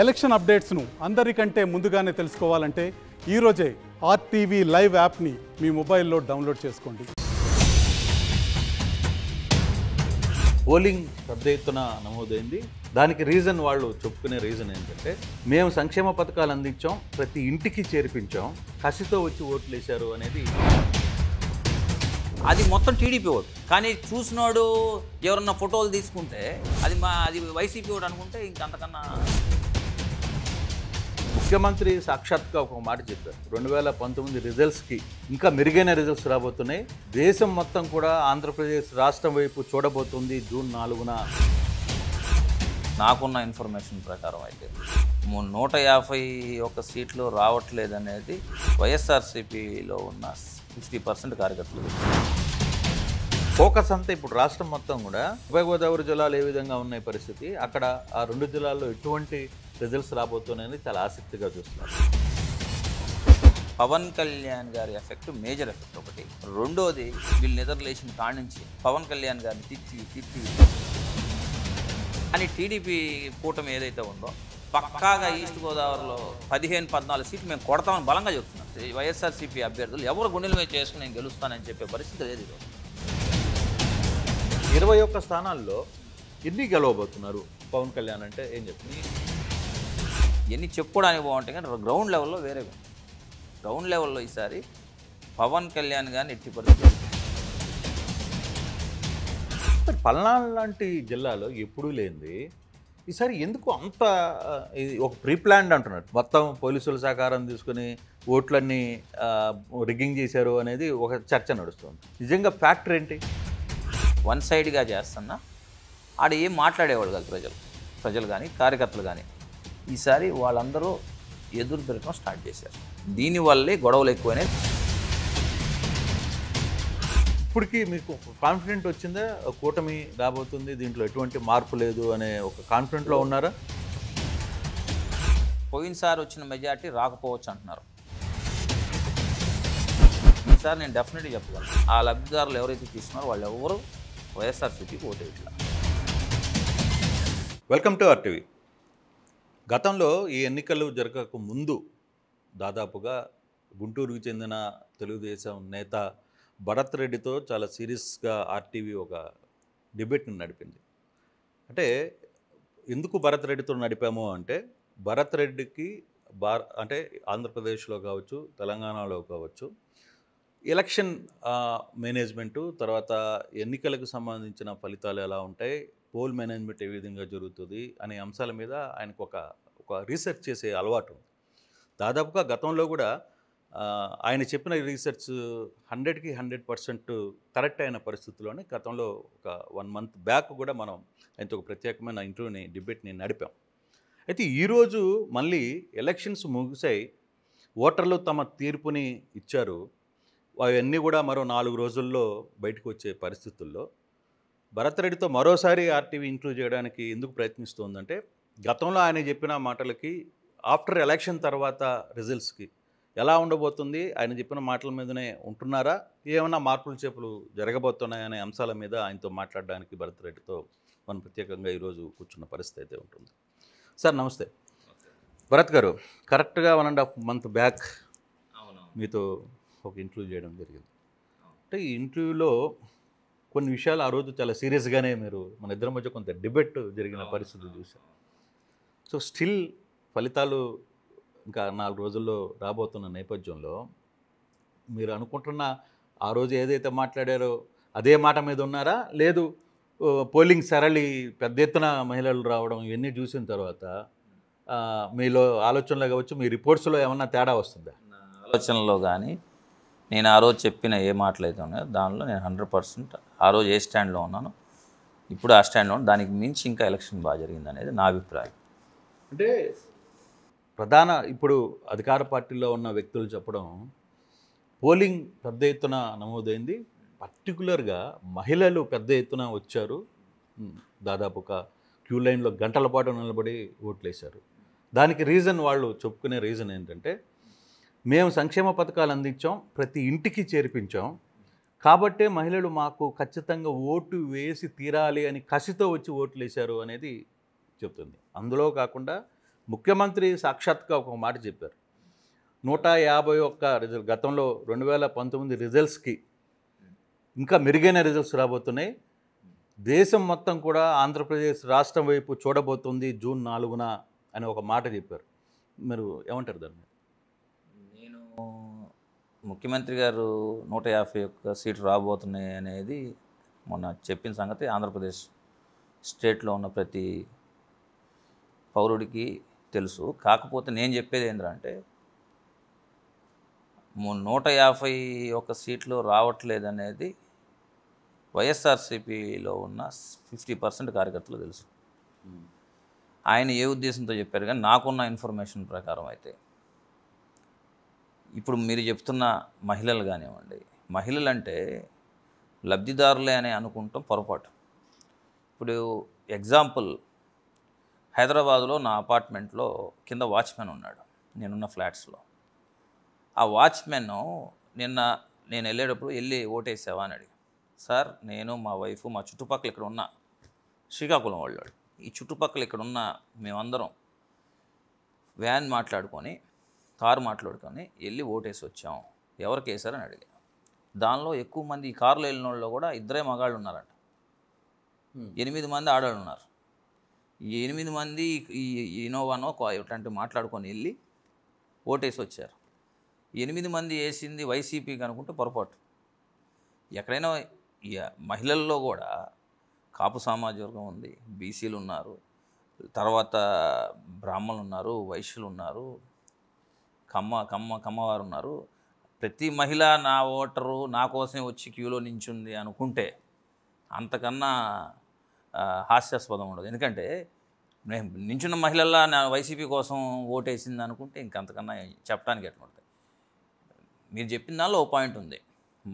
Election అప్డేట్స్ను అందరికంటే ముందుగానే తెలుసుకోవాలంటే ఈరోజే ఆర్టీవీ లైవ్ యాప్ని మీ మొబైల్లో డౌన్లోడ్ చేసుకోండి. పోలింగ్ పెద్ద ఎత్తున నమోదైంది. దానికి రీజన్ వాళ్ళు చెప్పుకునే రీజన్ ఏంటంటే, మేము సంక్షేమ పథకాలు అందించాం, ప్రతి ఇంటికి చేర్పించాం, కసితో వచ్చి ఓట్లు వేశారు అనేది. అది మొత్తం టీడీపీ ఓటు, కానీ చూసినోడు ఎవరన్నా ఫోటోలు తీసుకుంటే అది వైసీపీ ఓటు అనుకుంటే ఇంకంతకన్నా. ముఖ్యమంత్రి సాక్షాత్గా ఒక మాట చెప్పారు, 2019 రిజల్ట్స్కి ఇంకా మెరుగైన రిజల్ట్స్ రాబోతున్నాయి, దేశం మొత్తం కూడా ఆంధ్రప్రదేశ్ రాష్ట్రం వైపు చూడబోతుంది జూన్ 4న. నాకున్న ఇన్ఫర్మేషన్ ప్రకారం అయితే 151 సీట్లు రావట్లేదు అనేది వైఎస్ఆర్సీపీలో ఉన్న 50% కార్యకర్తలు. ఫోకస్ అంతా ఇప్పుడు రాష్ట్రం మొత్తం కూడా ఉభయ గోదావరి జిల్లాలు ఏ విధంగా ఉన్నాయి పరిస్థితి, అక్కడ ఆ 2 జిల్లాల్లో ఎటువంటి రిజల్ట్స్ రాబోతున్నాయని చాలా ఆసక్తిగా చూస్తున్నారు. పవన్ కళ్యాణ్ గారి ఎఫెక్ట్, మేజర్ ఎఫెక్ట్ ఒకటి. రెండోది, వీళ్ళు నిద్రలేసిన కాడి నుంచి పవన్ కళ్యాణ్ గారిని తిట్టి అని టీడీపీ కూటమి ఏదైతే ఉందో పక్కాగా ఈస్ట్ గోదావరిలో 15-14 సీట్లు మేము కొడతామని బలంగా చెప్తున్నాం. వైఎస్ఆర్సీపీ అభ్యర్థులు ఎవరు గుండెల మీద చేసుకుని నేను గెలుస్తానని చెప్పే పరిస్థితి లేదు. 21 స్థానాల్లో ఎన్ని గెలవబోతున్నారు పవన్ కళ్యాణ్ అంటే ఏం చెప్తుంది? ఎన్ని చెప్పుకోవడానికి బాగుంటాయి, కానీ గ్రౌండ్ లెవెల్లో వేరే. గ్రౌండ్ లెవెల్లో ఈసారి పవన్ కళ్యాణ్ గారిని ఎట్టి పరిస్థితి. పల్నాడు లాంటి జిల్లాలో ఎప్పుడూ లేనిది ఈసారి ఎందుకు అంత ఒక ప్రీ ప్లాన్డ్ అంటున్నారు, మొత్తం పోలీసుల సహకారం తీసుకుని ఓట్లన్నీ రిగ్గింగ్ చేశారు అనేది ఒక చర్చ నడుస్తుంది. నిజంగా ఫ్యాక్టర్ ఏంటి? వన్ సైడ్గా చేస్తున్నా ఆడ ఏం మాట్లాడేవాళ్ళు కాదు ప్రజలు కానీ కార్యకర్తలు కానీ. ఈసారి వాళ్ళందరూ ఎదురు తిరగడం స్టార్ట్ చేశారు. దీనివల్లే గొడవలు ఎక్కువైనాయి. ఇప్పటికీ మీకు కాన్ఫిడెంట్ వచ్చిందా కూటమి రాబోతుంది, దీంట్లో ఎటువంటి మార్పు లేదు అనే ఒక కాన్ఫిడెంట్లో ఉన్నారా? పోయినసారి వచ్చిన మెజార్టీ రాకపోవచ్చు అంటున్నారు. ఈసారి నేను డెఫినెట్గా చెప్పగలను, ఆ లబ్ధిదారులు ఎవరైతే తీసుకున్నారో వాళ్ళు ఎవరు వైఎస్ఆర్సీపీకి ఓటేయట్లా. Welcome to RTV. గతంలో ఈ ఎన్నికలు జరగక ముందు దాదాపుగా గుంటూరుకు చెందిన తెలుగుదేశం నేత భరత్ రెడ్డితో చాలా సీరియస్గా ఆర్టీవీ ఒక డిబేట్ని నడిపింది. అంటే ఎందుకు భరత్ రెడ్డితో నడిపాము అంటే, భరత్ రెడ్డికి అంటే ఆంధ్రప్రదేశ్లో కావచ్చు, తెలంగాణలో కావచ్చు, ఎలక్షన్ మేనేజ్మెంటు, తర్వాత ఎన్నికలకు సంబంధించిన ఫలితాలు ఎలా ఉంటాయి, పోల్ మేనేజ్మెంట్ ఏ విధంగా జరుగుతుంది అనే అంశాల మీద ఆయనకు ఒక రీసెర్చ్ చేసే అలవాటు ఉంది. దాదాపుగా గతంలో కూడా ఆయన చెప్పిన రీసెర్చ్ 100కి 100% కరెక్ట్ అయిన పరిస్థితుల్లోనే గతంలో ఒక 1 మంత్ బ్యాక్ కూడా మనం ఆయనతో ఒక ప్రత్యేకమైన ఇంటర్వ్యూని డిబేట్ని నడిపాం. అయితే ఈరోజు మళ్ళీ ఎలక్షన్స్ ముగిసాయి, ఓటర్లు తమ తీర్పుని ఇచ్చారు, అవన్నీ కూడా మరో 4 రోజుల్లో బయటకు వచ్చే పరిస్థితుల్లో భరత్ రెడ్డితో మరోసారి ఆర్టీవీ ఇంటర్వ్యూ చేయడానికి ఎందుకు ప్రయత్నిస్తోందంటే, గతంలో ఆయన చెప్పిన మాటలకి ఆఫ్టర్ ఎలక్షన్ తర్వాత రిజల్ట్స్కి ఎలా ఉండబోతుంది, ఆయన చెప్పిన మాటల మీదనే ఉంటున్నారా, ఏమైనా మార్పులు చేపులు జరగబోతున్నాయనే అంశాల మీద ఆయనతో మాట్లాడడానికి భరత్ రెడ్డితో మనం ప్రత్యేకంగా ఈరోజు కూర్చున్న పరిస్థితి అయితే ఉంటుంది. సార్ నమస్తే. భరత్ గారు, కరెక్ట్గా 1.5 మంత్ బ్యాక్ మీతో ఒక ఇంటర్వ్యూ చేయడం జరిగింది. అంటే ఈ ఇంటర్వ్యూలో కొన్ని విషయాలు ఆ రోజు చాలా సీరియస్గానే మీరు మన ఇద్దరి మధ్య కొంత డిబేట్ జరిగిన పరిస్థితులు చూశారు. సో స్టిల్ ఫలితాలు ఇంకా 4 రోజుల్లో రాబోతున్న నేపథ్యంలో మీరు అనుకుంటున్న ఆ రోజు ఏదైతే మాట్లాడారో అదే మాట మీద ఉన్నారా, లేదు పోలింగ్ సరళి పెద్ద ఎత్తున మహిళలు రావడం ఇవన్నీ చూసిన తర్వాత మీలో ఆలోచనలో కావచ్చు, మీ రిపోర్ట్స్లో ఏమన్నా తేడా వస్తుందా? ఆలోచనలో కానీ నేను ఆ రోజు చెప్పిన ఏ మాటలు అయితే ఉన్నాయో దానిలో నేను 100% ఆ రోజు ఏ స్టాండ్లో ఉన్నాను, ఇప్పుడు ఆ స్టాండ్లో ఉన్నాను. దానికి మించి ఇంకా ఎలక్షన్ బాగా జరిగింది అనేది నా అభిప్రాయం. అంటే ప్రధాన ఇప్పుడు అధికార పార్టీలో ఉన్న వ్యక్తులు చెప్పడం, పోలింగ్ పెద్ద ఎత్తున నమోదైంది, పర్టికులర్గా మహిళలు పెద్ద ఎత్తున వచ్చారు, దాదాపు ఒక క్యూ లైన్లో గంటల పాటు నిలబడి ఓట్లేశారు. దానికి రీజన్ వాళ్ళు చెప్పుకునే రీజన్ ఏంటంటే, మేము సంక్షేమ పథకాలు అందించాం, ప్రతి ఇంటికి చేర్పించాం, కాబట్టే మహిళలు మాకు ఖచ్చితంగా ఓటు వేసి తీరాలి అని కసితో వచ్చి ఓట్లు వేశారు అనేది చెప్తుంది. అందులో కాకుండా ముఖ్యమంత్రి సాక్షాత్గా ఒక మాట చెప్పారు, 151 రిజల్ట్ గతంలో 2019 రిజల్ట్స్కి ఇంకా మెరుగైన రిజల్ట్స్ రాబోతున్నాయి, దేశం మొత్తం కూడా ఆంధ్రప్రదేశ్ రాష్ట్రం వైపు చూడబోతుంది జూన్ 4న అని ఒక మాట చెప్పారు. మీరు ఏమంటారు దాన్ని? నేను ముఖ్యమంత్రి గారు 151 సీట్లు రాబోతున్నాయి అనేది మొన్న చెప్పిన సంగతి ఆంధ్రప్రదేశ్ స్టేట్లో ఉన్న ప్రతి పౌరుడికి తెలుసు. కాకపోతే నేను చెప్పేది ఏంటంటే 151 సీట్లు రావట్లేదనేది వైఎస్ఆర్సీపీలో ఉన్న 50% కార్యకర్తలు తెలుసు. ఆయన ఏ ఉద్దేశంతో చెప్పారు కానీ నాకున్న ఇన్ఫర్మేషన్ ప్రకారం అయితే ఇప్పుడు మీరు చెప్తున్న మహిళలు కానివ్వండి, మహిళలు అంటే లబ్ధిదారులే అని అనుకుంటాం పొరపాటు. ఇప్పుడు ఎగ్జాంపుల్, హైదరాబాద్లో నా అపార్ట్మెంట్లో కింద వాచ్మెన్ ఉన్నాడు, నేనున్న ఫ్లాట్స్లో. ఆ వాచ్మెన్ నిన్న నేను వెళ్ళేటప్పుడు వెళ్ళి ఓటేసావా అని అడిగి, సార్ నేను మా వైఫ్ మా చుట్టుపక్కల ఇక్కడ ఉన్న శ్రీకాకుళం వాళ్ళు, ఈ చుట్టుపక్కల ఇక్కడ ఉన్న మేమందరం వ్యాన్ మాట్లాడుకొని కారు మాట్లాడుకొని వెళ్ళి ఓటేసి వచ్చాం, ఎవరికి వేసారని అడిగా. దానిలో ఎక్కువ మంది ఈ కారులో వెళ్ళిన వాళ్ళు కూడా 2 మగాళ్ళు ఉన్నారంట, 8 మంది ఆడవాళ్ళు ఉన్నారు. ఈ 8 మంది ఈ ఇన్నోవానో ఇట్లాంటివి మాట్లాడుకొని వెళ్ళి ఓటేసి వచ్చారు. 8 మంది వేసింది వైసీపీకి అనుకుంటే పొరపాటు. ఎక్కడైనా ఈ మహిళల్లో కూడా కాపు సామాజిక వర్గం ఉంది, బీసీలు ఉన్నారు, తర్వాత బ్రాహ్మణులు ఉన్నారు, వైశ్యులు ఉన్నారు, కమ్మవారు ఉన్నారు. ప్రతి మహిళ నా ఓటరు నా కోసమే వచ్చి క్యూలో నించుంది అనుకుంటే అంతకన్నా హాస్యాస్పదం ఉండదు. ఎందుకంటే నేను నించున్న మహిళల్లా నా వైసీపీ కోసం ఓటేసింది అనుకుంటే ఇంకంతకన్నా చెప్పడానికి ఎట్లా ఉంటుంది. మీరు చెప్పిన దానిలో ఓ పాయింట్ ఉంది,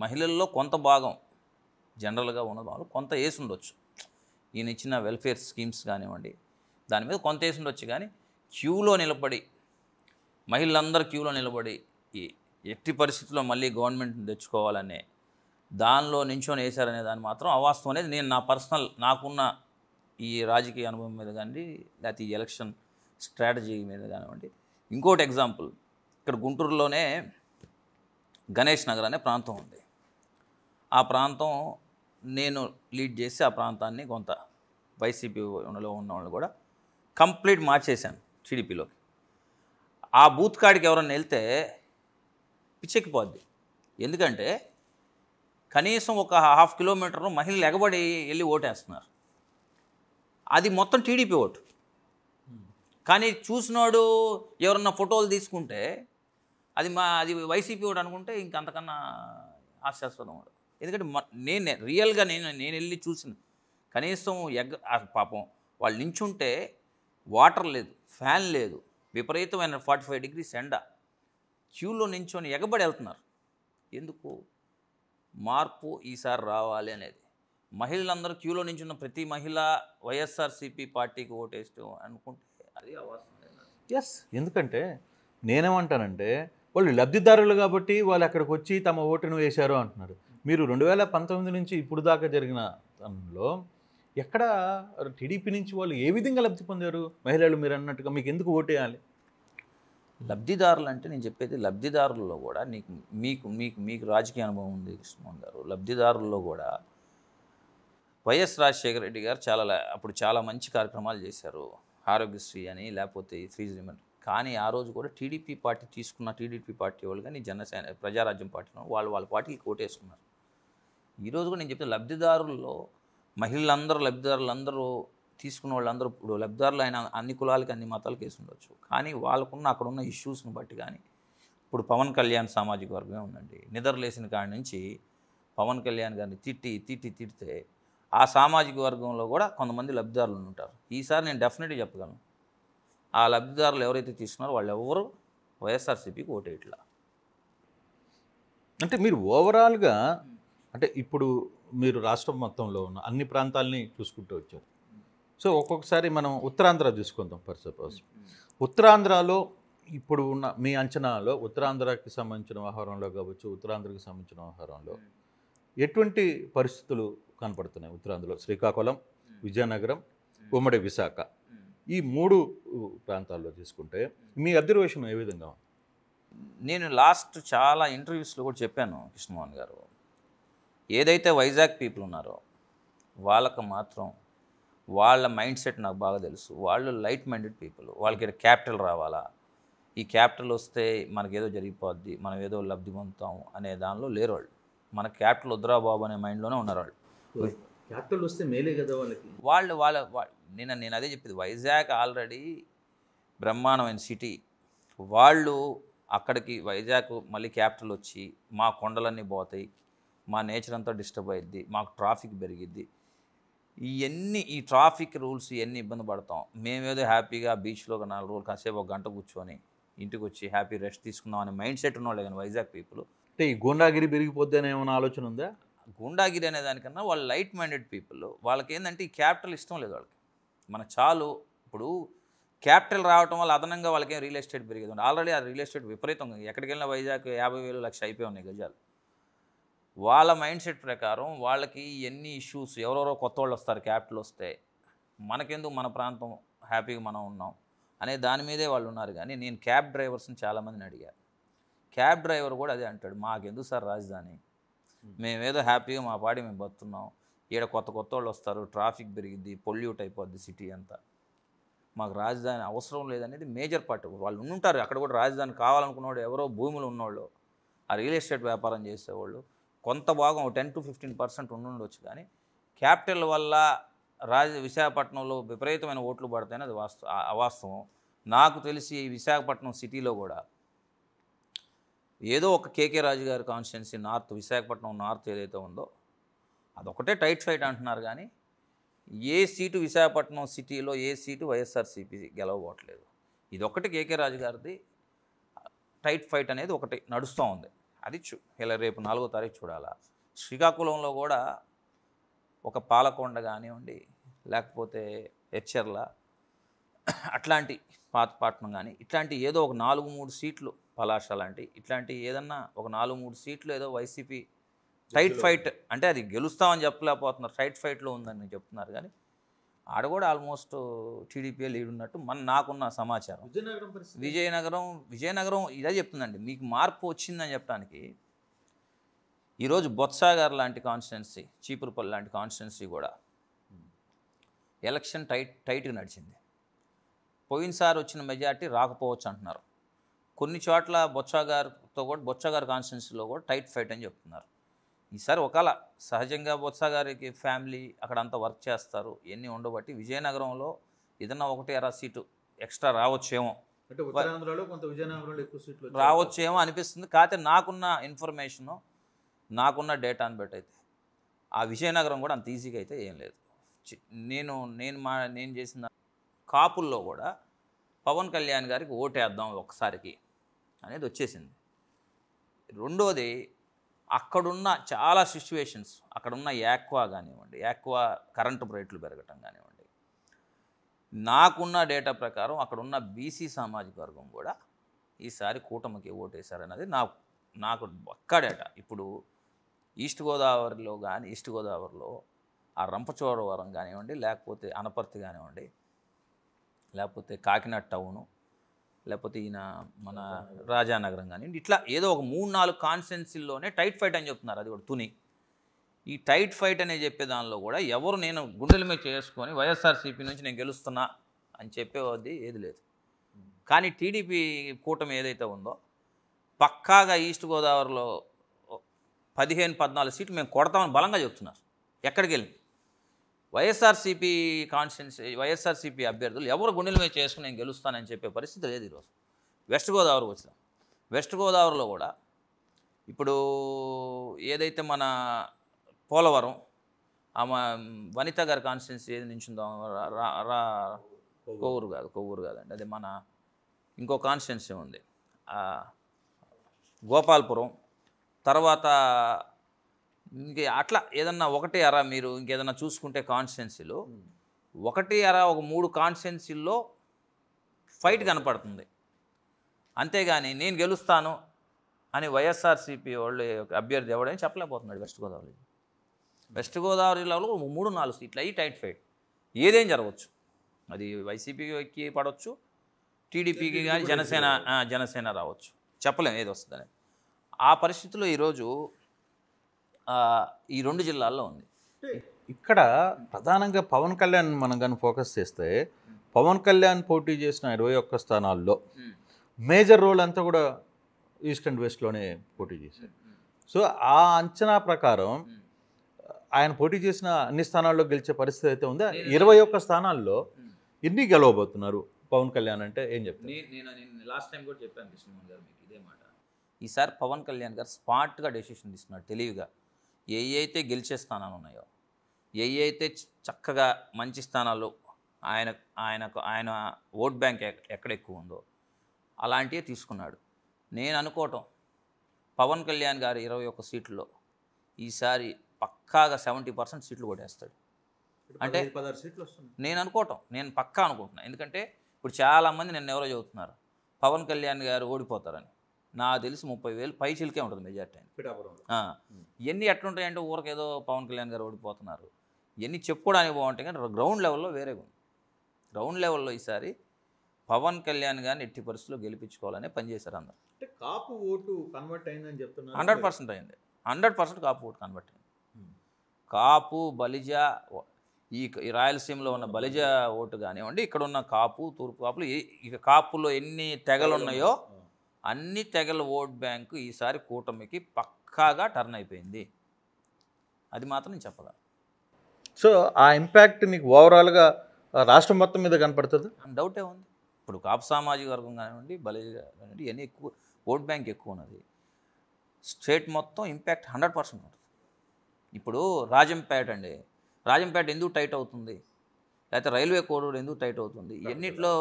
మహిళల్లో కొంత భాగం జనరల్గా ఉన్న వాళ్ళు కొంత వేసి ఉండొచ్చు, ఈయన ఇచ్చిన వెల్ఫేర్ స్కీమ్స్ కానివ్వండి దాని మీద కొంత వేసి ఉండొచ్చు. కానీ క్యూలో నిలబడి మహిళలందరూ క్యూలో నిలబడి ఎట్టి పరిస్థితుల్లో మళ్ళీ గవర్నమెంట్ని తెచ్చుకోవాలనే దానిలో నించొని వేశారనే దాన్ని మాత్రం అవాస్తవం అనేది నేను నా పర్సనల్ నాకున్న ఈ రాజకీయ అనుభవం మీద కానీ లేకపోతే ఈ ఎలక్షన్ స్ట్రాటజీ మీద కానివ్వండి. ఇంకోటి ఎగ్జాంపుల్, ఇక్కడ గుంటూరులోనే గణేష్ నగర్ అనే ప్రాంతం ఉంది. ఆ ప్రాంతం నేను లీడ్ చేసి ఆ ప్రాంతాన్ని కొంత వైసీపీలో ఉన్న వాళ్ళు కూడా కంప్లీట్ మార్చేశాను టీడీపీలోకి. ఆ బూత్ కాడికి ఎవరన్నా వెళ్తే పిచ్చెక్కిపోద్ది. ఎందుకంటే కనీసం ఒక 1/2 కిలోమీటర్ మహిళలు ఎగబడి వెళ్ళి ఓటేస్తున్నారు. అది మొత్తం టీడీపీ ఓటు. కానీ చూసినోడు ఎవరన్నా ఫోటోలు తీసుకుంటే అది వైసీపీ ఓటు అనుకుంటే ఇంకంతకన్నా హాస్యాస్పదం ఉండదు. ఎందుకంటే నేను రియల్గా నేను వెళ్ళి చూసిన కనీసం పాపం వాళ్ళు నించుంటే వాటర్ లేదు, ఫ్యాన్ లేదు, విపరీతమైన 45 degrees ఎండ, క్యూలో నించొని ఎగబడి వెళ్తున్నారు. ఎందుకు? మార్పు ఈసారి రావాలి అనేది. మహిళలందరూ క్యూలో నించున్న ప్రతి మహిళ వైఎస్ఆర్సీపీ పార్టీకి ఓటేస్తూ అనుకుంటే అది అవాస్తవం. ఎస్, ఎందుకంటే నేనేమంటానంటే వాళ్ళు లబ్ధిదారులు కాబట్టి వాళ్ళు అక్కడికి వచ్చి తమ ఓటును వేశారు అంటున్నారు. మీరు 2019 నుంచి ఇప్పుడు దాకా జరిగిన దానిలో ఎక్కడ టీడీపీ నుంచి వాళ్ళు ఏ విధంగా లబ్ధి పొందారు? మహిళలు మీరు అన్నట్టుగా మీకు ఎందుకు ఓటేయాలి? లబ్ధిదారులు అంటే నేను చెప్పేది లబ్ధిదారుల్లో కూడా మీకు రాజకీయ అనుభవం ఉంది కృష్ణమోహన్ గారు. లబ్ధిదారుల్లో కూడా వైఎస్ రాజశేఖర రెడ్డి గారు అప్పుడు చాలా మంచి కార్యక్రమాలు చేశారు, ఆరోగ్యశ్రీ అని లేకపోతే ఫీజు రిమెంట్. కానీ ఆ రోజు కూడా టీడీపీ పార్టీ తీసుకున్న టీడీపీ పార్టీ వాళ్ళు కానీ జనసేన ప్రజారాజ్యం పార్టీ వాళ్ళ పార్టీకి ఓటేసుకున్నారు. ఈరోజు కూడా నేను చెప్తే లబ్ధిదారుల్లో లబ్ధిదారులందరూ తీసుకున్న వాళ్ళందరూ ఇప్పుడు లబ్ధిదారులు అయిన అన్ని కులాలకి అన్ని మతాలకు వేసి ఉండొచ్చు. కానీ వాళ్ళకున్న అక్కడున్న ఇష్యూస్ని బట్టి కానీ ఇప్పుడు పవన్ కళ్యాణ్ సామాజిక వర్గమే ఉందండి. నిద్రలేసిన కాడి నుంచి పవన్ కళ్యాణ్ గారిని తిడితే ఆ సామాజిక వర్గంలో కూడా కొంతమంది లబ్ధిదారులు ఉంటారు. ఈసారి నేను డెఫినెట్గా చెప్పగలను, ఆ లబ్ధిదారులు ఎవరైతే తీసుకున్నారో వాళ్ళు ఎవరు వైఎస్ఆర్సీపీకి ఓటేయట్లా. అంటే మీరు ఓవరాల్గా అంటే ఇప్పుడు మీరు రాష్ట్రం మొత్తంలో ఉన్న అన్ని ప్రాంతాలని చూసుకుంటూ వచ్చారు. సో ఒక్కొక్కసారి మనం ఉత్తరాంధ్ర చూసుకుందాం. ఫర్ సపోజ్ ఉత్తరాంధ్రలో ఇప్పుడు ఉన్న మీ అంచనాలో ఉత్తరాంధ్రకి సంబంధించిన వ్యవహారంలో కావచ్చు, ఉత్తరాంధ్రకి సంబంధించిన వ్యవహారంలో ఎటువంటి పరిస్థితులు కనపడుతున్నాయి? ఉత్తరాంధ్రలో శ్రీకాకుళం, విజయనగరం, ఉమ్మడి విశాఖ ఈ 3 ప్రాంతాల్లో తీసుకుంటే మీ అబ్జర్వేషన్ ఏ విధంగా ఉంది? నేను లాస్ట్ చాలా ఇంటర్వ్యూస్లో కూడా చెప్పాను కృష్ణమోహన్ గారు, ఏదైతే వైజాగ్ పీపుల్ ఉన్నారో వాళ్ళకు మాత్రం వాళ్ళ మైండ్ సెట్ నాకు బాగా తెలుసు. వాళ్ళు లైట్ మైండెడ్ పీపుల్. వాళ్ళకి క్యాపిటల్ రావాలా, ఈ క్యాపిటల్ వస్తే మనకేదో జరిగిపోద్ది, మనం ఏదో లబ్ధి పొందుతాం అనే దానిలో లేరు వాళ్ళు. మన క్యాపిటల్ వద్దురా బాబు అనే మైండ్లోనే ఉన్నారు వాళ్ళు. క్యాపిటల్ వస్తే మేలే కదా వాళ్ళకి. నేను అదే చెప్పింది, వైజాగ్ ఆల్రెడీ బ్రహ్మాండమైన సిటీ. వాళ్ళు అక్కడికి వైజాగ్ మళ్ళీ క్యాపిటల్ వచ్చి మా కొండలన్నీ పోతాయి, మా నేచర్ అంతా డిస్టర్బ్ అయ్యిద్ది, మాకు ట్రాఫిక్ పెరిగిద్ది, ఈ ట్రాఫిక్ రూల్స్ ఇవన్నీ ఇబ్బంది పడతాం. మేమేదో హ్యాపీగా బీచ్లో 4 రోజులు కాసేపు 1 గంట కూర్చొని ఇంటికి వచ్చి హ్యాపీ రెస్ట్ తీసుకుందాం అనే మైండ్ సెట్ ఉన్నవాళ్ళే కానీ వైజాగ్ పీపుల్. అంటే ఈ గూండాగిరి పెరిగిపోద్ది అనే ఏమైనా ఆలోచన ఉందా? గుండాగిరి అనే దానికన్నా వాళ్ళు లైట్ మైండెడ్ పీపుల్. వాళ్ళకి ఏంటంటే ఈ క్యాపిటల్ ఇష్టం లేదు వాళ్ళకి. మనకు చాలు. ఇప్పుడు క్యాపిటల్ రావటం వల్ల అదనంగా వాళ్ళకేం రియల్ ఎస్టేట్ పెరిగేది. ఆల్రెడీ ఆ రియల్ ఎస్టేట్ విపరీతంగా ఎక్కడికి వెళ్ళినా వైజాగ్ 50,000 లక్ష అయిపోయి ఉన్నాయి గజాలు. వాళ్ళ మైండ్ సెట్ ప్రకారం వాళ్ళకి ఎన్ని ఇష్యూస్, ఎవరెవరో కొత్త వాళ్ళు వస్తారు క్యాపిటల్ వస్తే, మనకెందుకు, మన ప్రాంతం హ్యాపీగా మనం ఉన్నాం అనే దాని మీదే వాళ్ళు ఉన్నారు. కానీ నేను క్యాబ్ డ్రైవర్స్ని చాలామందిని అడిగాను. క్యాబ్ డ్రైవర్ కూడా అదే అంటాడు, మాకెందుకు సార్ రాజధాని, మేమేదో హ్యాపీగా మా పాడి మేము బతున్నాం, ఈడ కొత్త వాళ్ళు వస్తారు, ట్రాఫిక్ పెరిగిద్ది, పొల్యూట్ అయిపోద్ది సిటీ అంతా, మాకు రాజధాని అవసరం లేదనేది మేజర్ పార్ట్. వాళ్ళు ఉంటారు అక్కడ కూడా, రాజధాని కావాలనుకున్నవాడు ఎవరో భూములు ఉన్నవాళ్ళు, ఆ రియల్ ఎస్టేట్ వ్యాపారం చేసేవాళ్ళు కొంత భాగం 10 to 15% ఉండొచ్చు. కానీ క్యాపిటల్ వల్ల విశాఖపట్నంలో విపరీతమైన ఓట్లు పడతాయని అది అవాస్తవం. నాకు తెలిసి విశాఖపట్నం సిటీలో కూడా ఏదో ఒక కేకే రాజు గారి కాన్స్టిట్యున్సీ నార్త్, విశాఖపట్నం నార్త్ ఏదైతే ఉందో అదొకటే టైట్ ఫైట్ అంటున్నారు. కానీ ఏ సీటు విశాఖపట్నం సిటీలో ఏ సీటు వైఎస్ఆర్సీపీ గెలవబోట్లేదు. ఇదొకటి కేకే రాజు గారిది టైట్ ఫైట్ అనేది ఒకటి నడుస్తూ ఉంది. అది ఇలా రేపు 4వ తారీఖు చూడాలా. శ్రీకాకుళంలో కూడా ఒక పాలకొండ కానివ్వండి, లేకపోతే హెచ్చర్ల అట్లాంటి పాతపట్నం కానీ ఇట్లాంటి ఏదో ఒక 4-3 సీట్లు, పలాష లాంటి ఇట్లాంటి ఏదన్నా ఒక 4-3 సీట్లు ఏదో వైసీపీ టైట్ ఫైట్, అంటే అది గెలుస్తామని చెప్పలేకపోతున్నారు, టైట్ ఫైట్లో ఉందని చెప్తున్నారు. కానీ ఆడ కూడా ఆల్మోస్ట్ టీడీపీ లీడ్ ఉన్నట్టు నాకున్న సమాచారం. విజయనగరం ఇదే చెప్తుందండి. మీకు మార్పు వచ్చిందని చెప్పడానికి ఈరోజు బొత్స గారు లాంటి కాన్స్టిట్యున్సీ, చీపురుపల్లి లాంటి కాన్స్టిట్యున్సీ కూడా ఎలక్షన్ టైట్గా నడిచింది. పోయినసారి వచ్చిన మెజార్టీ రాకపోవచ్చు అంటున్నారు. కొన్ని చోట్ల బొత్స గారి కాన్స్టిట్యున్సీలో కూడా టైట్ ఫైట్ అని చెప్తున్నారు. ఈసారి ఒకవేళ సహజంగా బొత్స గారికి ఫ్యామిలీ అక్కడ అంతా వర్క్ చేస్తారు, ఎన్ని ఉండబట్టి విజయనగరంలో ఏదన్నా 1-2 సీటు ఎక్స్ట్రా రావచ్చేమో, రావచ్చేమో అనిపిస్తుంది. కాకపోతే నాకున్న ఇన్ఫర్మేషను, నాకున్న డేటాను బట్టి అయితే ఆ విజయనగరం కూడా అంత ఈజీగా అయితే ఏం లేదు. నేను చేసిన కాపుల్లో కూడా పవన్ కళ్యాణ్ గారికి ఓటేద్దాం ఒక్కసారికి అనేది వచ్చేసింది. రెండోది, అక్కడున్న చాలా సిచ్యువేషన్స్, అక్కడున్న యాక్వా కానివ్వండి, యాక్వా కరెంటు రేట్లు పెరగటం కానివ్వండి, నాకున్న డేటా ప్రకారం అక్కడున్న బీసీ సామాజిక వర్గం కూడా ఈసారి కూటమికి ఓటేశారన్నది నాకు ఒక్క డేటా. ఇప్పుడు ఈస్ట్ గోదావరిలో ఆ రంపచోడవరం కానివ్వండి, లేకపోతే అనపర్తి కానివ్వండి, లేకపోతే కాకినాడ టౌను, లేకపోతే మన రాజానగరం కానివ్వండి, ఇట్లా ఏదో ఒక 3-4 కాన్స్టిట్యున్సీల్లోనే టైట్ ఫైట్ అని చెప్తున్నారు. అది కూడా తుని. ఈ టైట్ ఫైట్ అనే చెప్పే దానిలో కూడా ఎవరు నేను గుండెల మీద చేసుకొని వైఎస్ఆర్సీపీ నుంచి నేను గెలుస్తున్నా అని చెప్పేది ఏది లేదు. కానీ టీడీపీ కూటమి ఏదైతే ఉందో పక్కాగా ఈస్ట్ గోదావరిలో 15-14 సీట్లు మేము కొడతామని బలంగా చెప్తున్నారు. ఎక్కడికి వెళ్ళి వైఎస్ఆర్సీపీ వైఎస్ఆర్సీపీ అభ్యర్థులు ఎవరు గుండెల మీద చేసుకుని నేను గెలుస్తానని చెప్పే పరిస్థితి లేదు. ఈరోజు వెస్ట్ గోదావరికి వచ్చినాం. వెస్ట్ గోదావరిలో కూడా ఇప్పుడు ఏదైతే మన పోలవరం ఆమె వనిత గారి కాన్స్టిట్యున్సీ ఏది నించుందో, కొవ్వూరు కాదండి, అది మన ఇంకో కాన్స్టిట్యున్సీ ఉంది, గోపాల్పురం, తర్వాత ఇంకే అట్లా ఏదన్నా 1-2 మీరు ఇంకేదన్నా చూసుకుంటే కాన్స్టిట్యున్సీలో 1-2 ఒక 3 కాన్స్టిట్యున్సీల్లో ఫైట్ కనపడుతుంది. అంతేగాని నేను గెలుస్తాను అని వైఎస్ఆర్సీపీ వాళ్ళు అభ్యర్థి ఎవడని చెప్పలేకపోతున్నాడు. వెస్ట్ గోదావరిలో 3-4 సీట్లు అయ్యి టైట్ ఫైట్, ఏదేం జరగవచ్చు. అది వైసీపీకి పడవచ్చు, టీడీపీకి కానీ జనసేన రావచ్చు, చెప్పలేం ఏది వస్తుందని. ఆ పరిస్థితిలో ఈరోజు ఈ 2 జిల్లాల్లో ఉంది. ఇక్కడ ప్రధానంగా పవన్ కళ్యాణ్ మనం కానీ ఫోకస్ చేస్తే పవన్ కళ్యాణ్ పోటీ చేసిన 21 స్థానాల్లో మేజర్ రోల్ అంతా కూడా ఈస్ట్ అండ్ వెస్ట్లోనే పోటీ చేశారు. సో ఆ అంచనా ప్రకారం ఆయన పోటీ చేసిన అన్ని స్థానాల్లో గెలిచే పరిస్థితి అయితే ఉందా? 21 స్థానాల్లో ఎన్ని గెలవబోతున్నారు పవన్ కళ్యాణ్ అంటే ఏం చెప్తారు? నేను లాస్ట్ టైం కూడా చెప్పాను కృష్ణమోహన్ గారు మీకు ఇదే మాట. ఈసారి పవన్ కళ్యాణ్ గారు స్మార్ట్గా డెసిషన్ తీసుకున్నాడు, తెలివిగా. ఏ అయితే గెలిచే స్థానాలు ఉన్నాయో, ఏ అయితే చక్కగా మంచి స్థానాలు ఆయన ఓట్ బ్యాంక్ ఎక్కడ ఎక్కువ ఉందో అలాంటివే తీసుకున్నాడు. నేను అనుకోవటం పవన్ కళ్యాణ్ గారు 21 సీట్లలో ఈసారి పక్కాగా 70% సీట్లు కొట్టేస్తాడు. అంటే 16 సీట్లు వస్తుంది నేను అనుకోవటం, నేను పక్కా అనుకుంటున్నాను. ఎందుకంటే ఇప్పుడు చాలామంది నన్ను ఎవరో చెబుతున్నారు పవన్ కళ్యాణ్ గారు ఓడిపోతారని. నాకు తెలిసి 30,000 పై చిలికే ఉంటుంది మెజార్టీ అని. ఇవన్నీ ఎట్లుంటాయంటే ఊరికేదో పవన్ కళ్యాణ్ గారు ఓడిపోతున్నారు ఇవన్నీ చెప్పుకోవడానికి బాగుంటాయి, కానీ గ్రౌండ్ లెవెల్లో వేరేగా ఉంది. గ్రౌండ్ లెవెల్లో ఈసారి పవన్ కళ్యాణ్ గారిని ఎట్టి పరిస్థితుల్లో గెలిపించుకోవాలనే పనిచేశారు అందరూ. అంటే కాపు ఓటు కన్వర్ట్ అయిందని చెప్తున్నారు. 100% అయింది. 100% కాపు ఓటు కన్వర్ట్ అయింది. కాపు బలిజ ఈ రాయలసీమలో ఉన్న బలిజ ఓటు కానివ్వండి, ఇక్కడ ఉన్న కాపు తూర్పు కాపులు ఇక కాపులో ఎన్ని తెగలు ఉన్నాయో అన్ని తెగల ఓట్ బ్యాంకు ఈసారి కూటమికి పక్కాగా టర్న్ అయిపోయింది. అది మాత్రం నేను చెప్పగలను. సో ఆ ఇంపాక్ట్ మీకు ఓవరాల్గా రాష్ట్రం మొత్తం మీద కనపడుతుంది? డౌటే ఉంది. ఇప్పుడు కాపు సామాజిక వర్గం కానివ్వండి, బలిజ కానివ్వండి, ఇవన్నీ ఎక్కువ ఓట్ బ్యాంక్ ఎక్కువ ఉన్నది. స్టేట్ మొత్తం ఇంపాక్ట్ 100% ఉంటుంది. ఇప్పుడు రాజంపేట ఎందుకు టైట్ అవుతుంది, లేకపోతే రైల్వే కోరిడోర్ ఎందుకు టైట్ అవుతుంది, ఎన్నిట్లో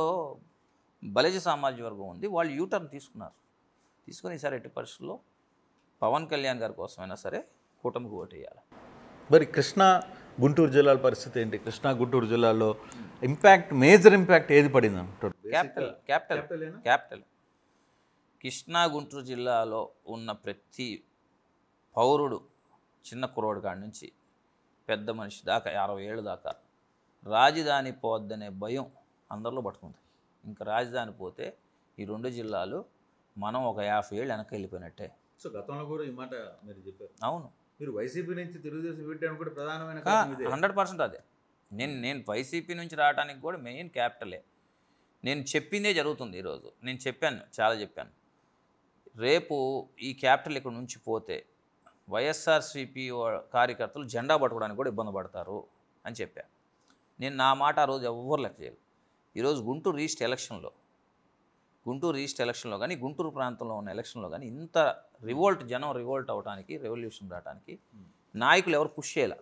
బలిజ సామాజిక వర్గం ఉంది. వాళ్ళు యూటర్న్ తీసుకుని ఈసారి ఎట్టి పరిస్థితుల్లో పవన్ కళ్యాణ్ గారి కోసమైనా సరే కూటమికి ఓటు వేయాలి. మరి కృష్ణా గుంటూరు జిల్లాల పరిస్థితి ఏంటి? కృష్ణా గుంటూరు జిల్లాలో మేజర్ ఇంపాక్ట్ ఏది పడింది అంటారు? క్యాపిటల్ కృష్ణా గుంటూరు జిల్లాలో ఉన్న ప్రతి పౌరుడు, చిన్న కుర్రోడు కాడి నుంచి పెద్ద మనిషి దాకా 50 ఏళ్ళ దాకా రాజధాని పోద్దనే భయం అందరిలో పట్టుకుంది. ఇంకా రాజధాని పోతే ఈ 2 జిల్లాలు మనం ఒక 50 ఏళ్ళు వెనక్కి వెళ్ళిపోయినట్టే. సో గతంలో కూడా ఈ మాట మీరు చెప్పారు. అవును, మీరు వైసీపీ నుంచి తెలుగుదేశం పెట్టడానికి కూడా ప్రధానమైన 100% అదే. నేను వైసీపీ నుంచి రావడానికి కూడా మెయిన్ క్యాపిటలే. నేను చెప్పిందే జరుగుతుంది. ఈరోజు నేను చాలా చెప్పాను. రేపు ఈ క్యాపిటల్ ఇక్కడ నుంచి పోతే వైఎస్ఆర్సీపీ కార్యకర్తలు జెండా పట్టుకోవడానికి కూడా ఇబ్బంది పడతారు అని చెప్పాను. నేను నా మాట ఆ రోజు ఎవ్వరు లెక్క చేయలేదు. ఈరోజు గుంటూరు ఈస్ట్ ఎలక్షన్లో కానీ గుంటూరు ప్రాంతంలో ఉన్న ఎలక్షన్లో కానీ ఇంత జనం రివోల్ట్ అవడానికి, రెవల్యూషన్ రావడానికి నాయకులు ఎవరు పుష్ చేయాల,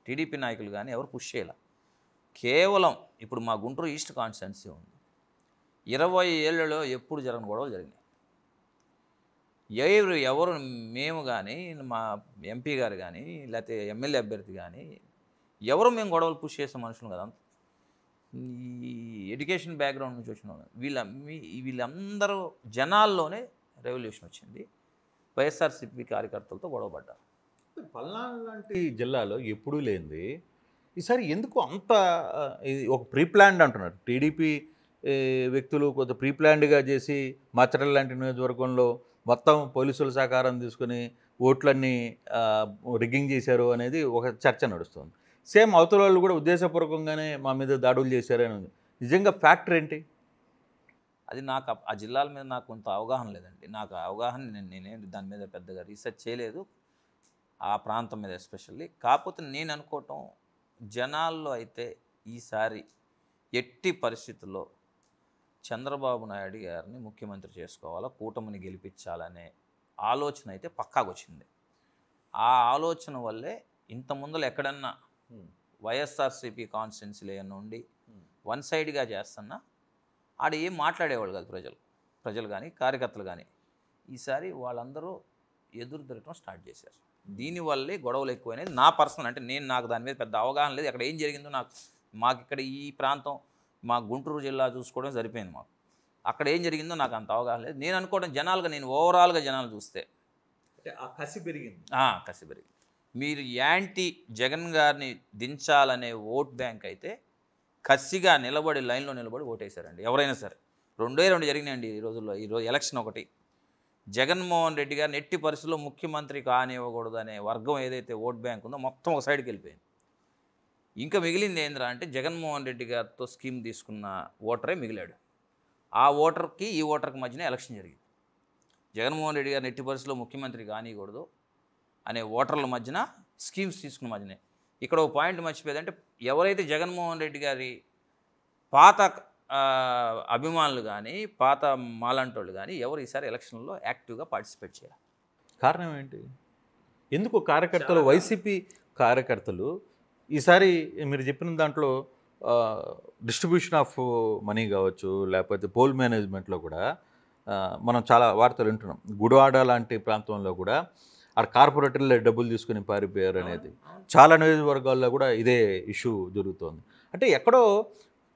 టీడీపీ నాయకులు కానీ ఎవరు పుష్ చేయాల. కేవలం ఇప్పుడు మా గుంటూరు ఈస్ట్ కాన్స్టిట్యున్సీ ఉంది. 20 ఏళ్లలో ఎప్పుడు జరగని గొడవలు జరిగినాయి. ఎవరు మేము కానీ, మా ఎంపీ గారు కానీ, లేకపోతే ఎమ్మెల్యే అభ్యర్థి కానీ ఎవరు మేము గొడవలు పుష్ చేసే మనుషులు కదా. ఈ ఎడ్యుకేషన్ బ్యాక్గ్రౌండ్ నుంచి వచ్చిన వీళ్ళందరూ జనాల్లోనే రెవల్యూషన్ వచ్చింది. వైఎస్ఆర్సీపీ కార్యకర్తలతో గొడవ పడ్డారు. పల్నాడు లాంటి జిల్లాలో ఎప్పుడూ లేనిది ఈసారి ఎందుకు అంత ఒక ప్రీప్లాన్డ్ అంటున్నారు టీడీపీ వ్యక్తులు, కొంత ప్రీప్లాన్డ్గా చేసి మాచర్ల లాంటి నియోజకవర్గంలో మొత్తం పోలీసుల సహకారం తీసుకుని ఓట్లన్నీ రిగ్గింగ్ చేశారు అనేది ఒక చర్చ నడుస్తుంది. సేమ్ అవతల వాళ్ళు కూడా ఉద్దేశపూర్వకంగానే మా మీద దాడులు చేశారని ఉంది. నిజంగా ఫ్యాక్టర్ ఏంటి? అది నాకు ఆ జిల్లాల మీద నాకు కొంత అవగాహన లేదండి. నాకు అవగాహన నేనేం దాని మీద పెద్దగా రీసెర్చ్ చేయలేదు, ఆ ప్రాంతం మీద ఎస్పెషల్లీ. కాకపోతే నేను అనుకోవటం జనాల్లో అయితే ఈసారి ఎట్టి పరిస్థితుల్లో చంద్రబాబు నాయుడు గారిని ముఖ్యమంత్రి చేసుకోవాలా, కూటమిని గెలిపించాలనే ఆలోచన అయితే పక్కాగా వచ్చింది. ఆ ఆలోచన వల్లే ఇంత ముందర ఎక్కడన్నా వైఎస్ఆర్సీపీ కాన్స్టిట్యున్సీలో ఏమన్నా ఉండి వన్ సైడ్గా చేస్తున్నా ఆడ ఏం మాట్లాడేవాళ్ళు కాదు ప్రజలు కానీ కార్యకర్తలు కానీ. ఈసారి వాళ్ళందరూ ఎదురు తిరగటం స్టార్ట్ చేశారు. దీనివల్లే గొడవలు ఎక్కువైనది నా పర్సనల్. అంటే నాకు దాని మీద పెద్ద అవగాహన లేదు. అక్కడ ఏం జరిగిందో మాకు ఇక్కడ ఈ ప్రాంతం మా గుంటూరు జిల్లా చూసుకోవడం సరిపోయింది. మాకు అక్కడ ఏం జరిగిందో నాకు అంత అవగాహన లేదు. నేను అనుకోవడం నేను ఓవరాల్గా జనాలు చూస్తే కసి పెరిగింది. మీరు యాంటీ జగన్ గారిని దించాలనే ఓట్ బ్యాంక్ అయితే కసిగా నిలబడి లైన్లో నిలబడి ఓటేశారండి ఎవరైనా సరే. 2 జరిగినాయండి ఈరోజు ఎలక్షన్ ఒకటి. జగన్మోహన్ రెడ్డి గారిని ఎట్టి పరిస్థితుల్లో ముఖ్యమంత్రి కానివ్వకూడదు అనే వర్గం ఏదైతే ఓట్ బ్యాంక్ ఉందో మొత్తం ఒక సైడ్కి వెళ్ళిపోయింది. ఇంకా మిగిలింది ఏంద్రా అంటే జగన్మోహన్ రెడ్డి గారితో స్కీమ్ తీసుకున్న ఓటరే మిగిలాడు. ఆ ఓటర్కి ఈ ఓటర్కి మధ్యన ఎలక్షన్ జరిగింది. జగన్మోహన్ రెడ్డి గారిని ఎట్టి పరిస్థితుల్లో ముఖ్యమంత్రి కానివ్వకూడదు అనే ఓటర్ల మధ్యన స్కీమ్స్ తీసుకున్న మధ్యనే. ఇక్కడ ఒక పాయింట్ మర్చిపోయేదంటే ఎవరైతే జగన్మోహన్ రెడ్డి గారి పాత అభిమానులు కానీ పాత మాలాంటోళ్ళు కానీ ఎవరు ఈసారి ఎలక్షన్లో యాక్టివ్గా పార్టిసిపేట్ చేయాలి. కారణం ఏంటి? ఎందుకు కార్యకర్తలు వైసీపీ కార్యకర్తలు ఈసారి మీరు చెప్పిన దాంట్లో డిస్ట్రిబ్యూషన్ ఆఫ్ మనీ కావచ్చు, లేకపోతే పోల్ మేనేజ్మెంట్లో కూడా మనం చాలా వార్తలు వింటున్నాం. గుడివాడ లాంటి ప్రాంతంలో కూడా ఆ కార్పొరేటర్లే డబ్బులు తీసుకుని పారిపోయారు అనేది చాలా నియోజకవర్గాల్లో కూడా ఇదే ఇష్యూ జరుగుతోంది. అంటే ఎక్కడో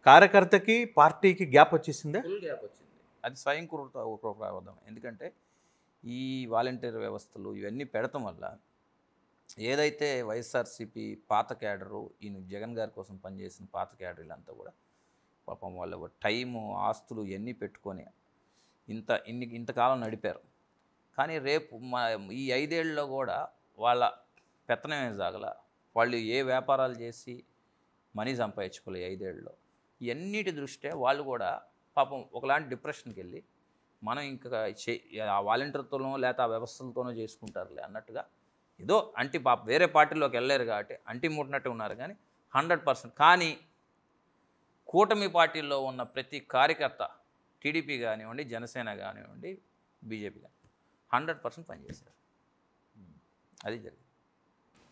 కార్యకర్తకి పార్టీకి గ్యాప్ వచ్చేసిందే. ఫుల్ గ్యాప్ వచ్చింది. అది స్వయం కృతావద్దం. ఎందుకంటే ఈ వాలంటీర్ వ్యవస్థలు ఇవన్నీ పెడతాం వల్ల ఏదైతే వైఎస్ఆర్సీపీ పాత క్యాడరు ఈయన జగన్ గారి కోసం పనిచేసిన పాత క్యాడర్లంతా కూడా పాపం వాళ్ళ టైము ఆస్తులు ఇవన్నీ పెట్టుకొని ఇంతకాలం నడిపారు. కానీ రేపు ఈ 5 ఏళ్ళలో కూడా వాళ్ళ పెత్తనమే సాగల. వాళ్ళు ఏ వ్యాపారాలు చేసి మనీ సంపాదించుకోలేదు 5 ఏళ్ళలో. ఇవన్నిటి దృష్ట్యా వాళ్ళు కూడా పాపం ఒకలాంటి డిప్రెషన్కి వెళ్ళి మనం ఇంకా ఆ వాలంటీర్తోనో లేకపోతే ఆ వ్యవస్థలతోనో చేసుకుంటారులే అన్నట్టుగా ఏదో వేరే పార్టీలోకి వెళ్ళారు కాబట్టి ముట్టినట్టు ఉన్నారు. కానీ 100% కానీ కూటమి పార్టీల్లో ఉన్న ప్రతి కార్యకర్త టీడీపీ కానివ్వండి, జనసేన కానివ్వండి, బీజేపీ కానీ 100% పనిచేశారు. అది జరిగింది.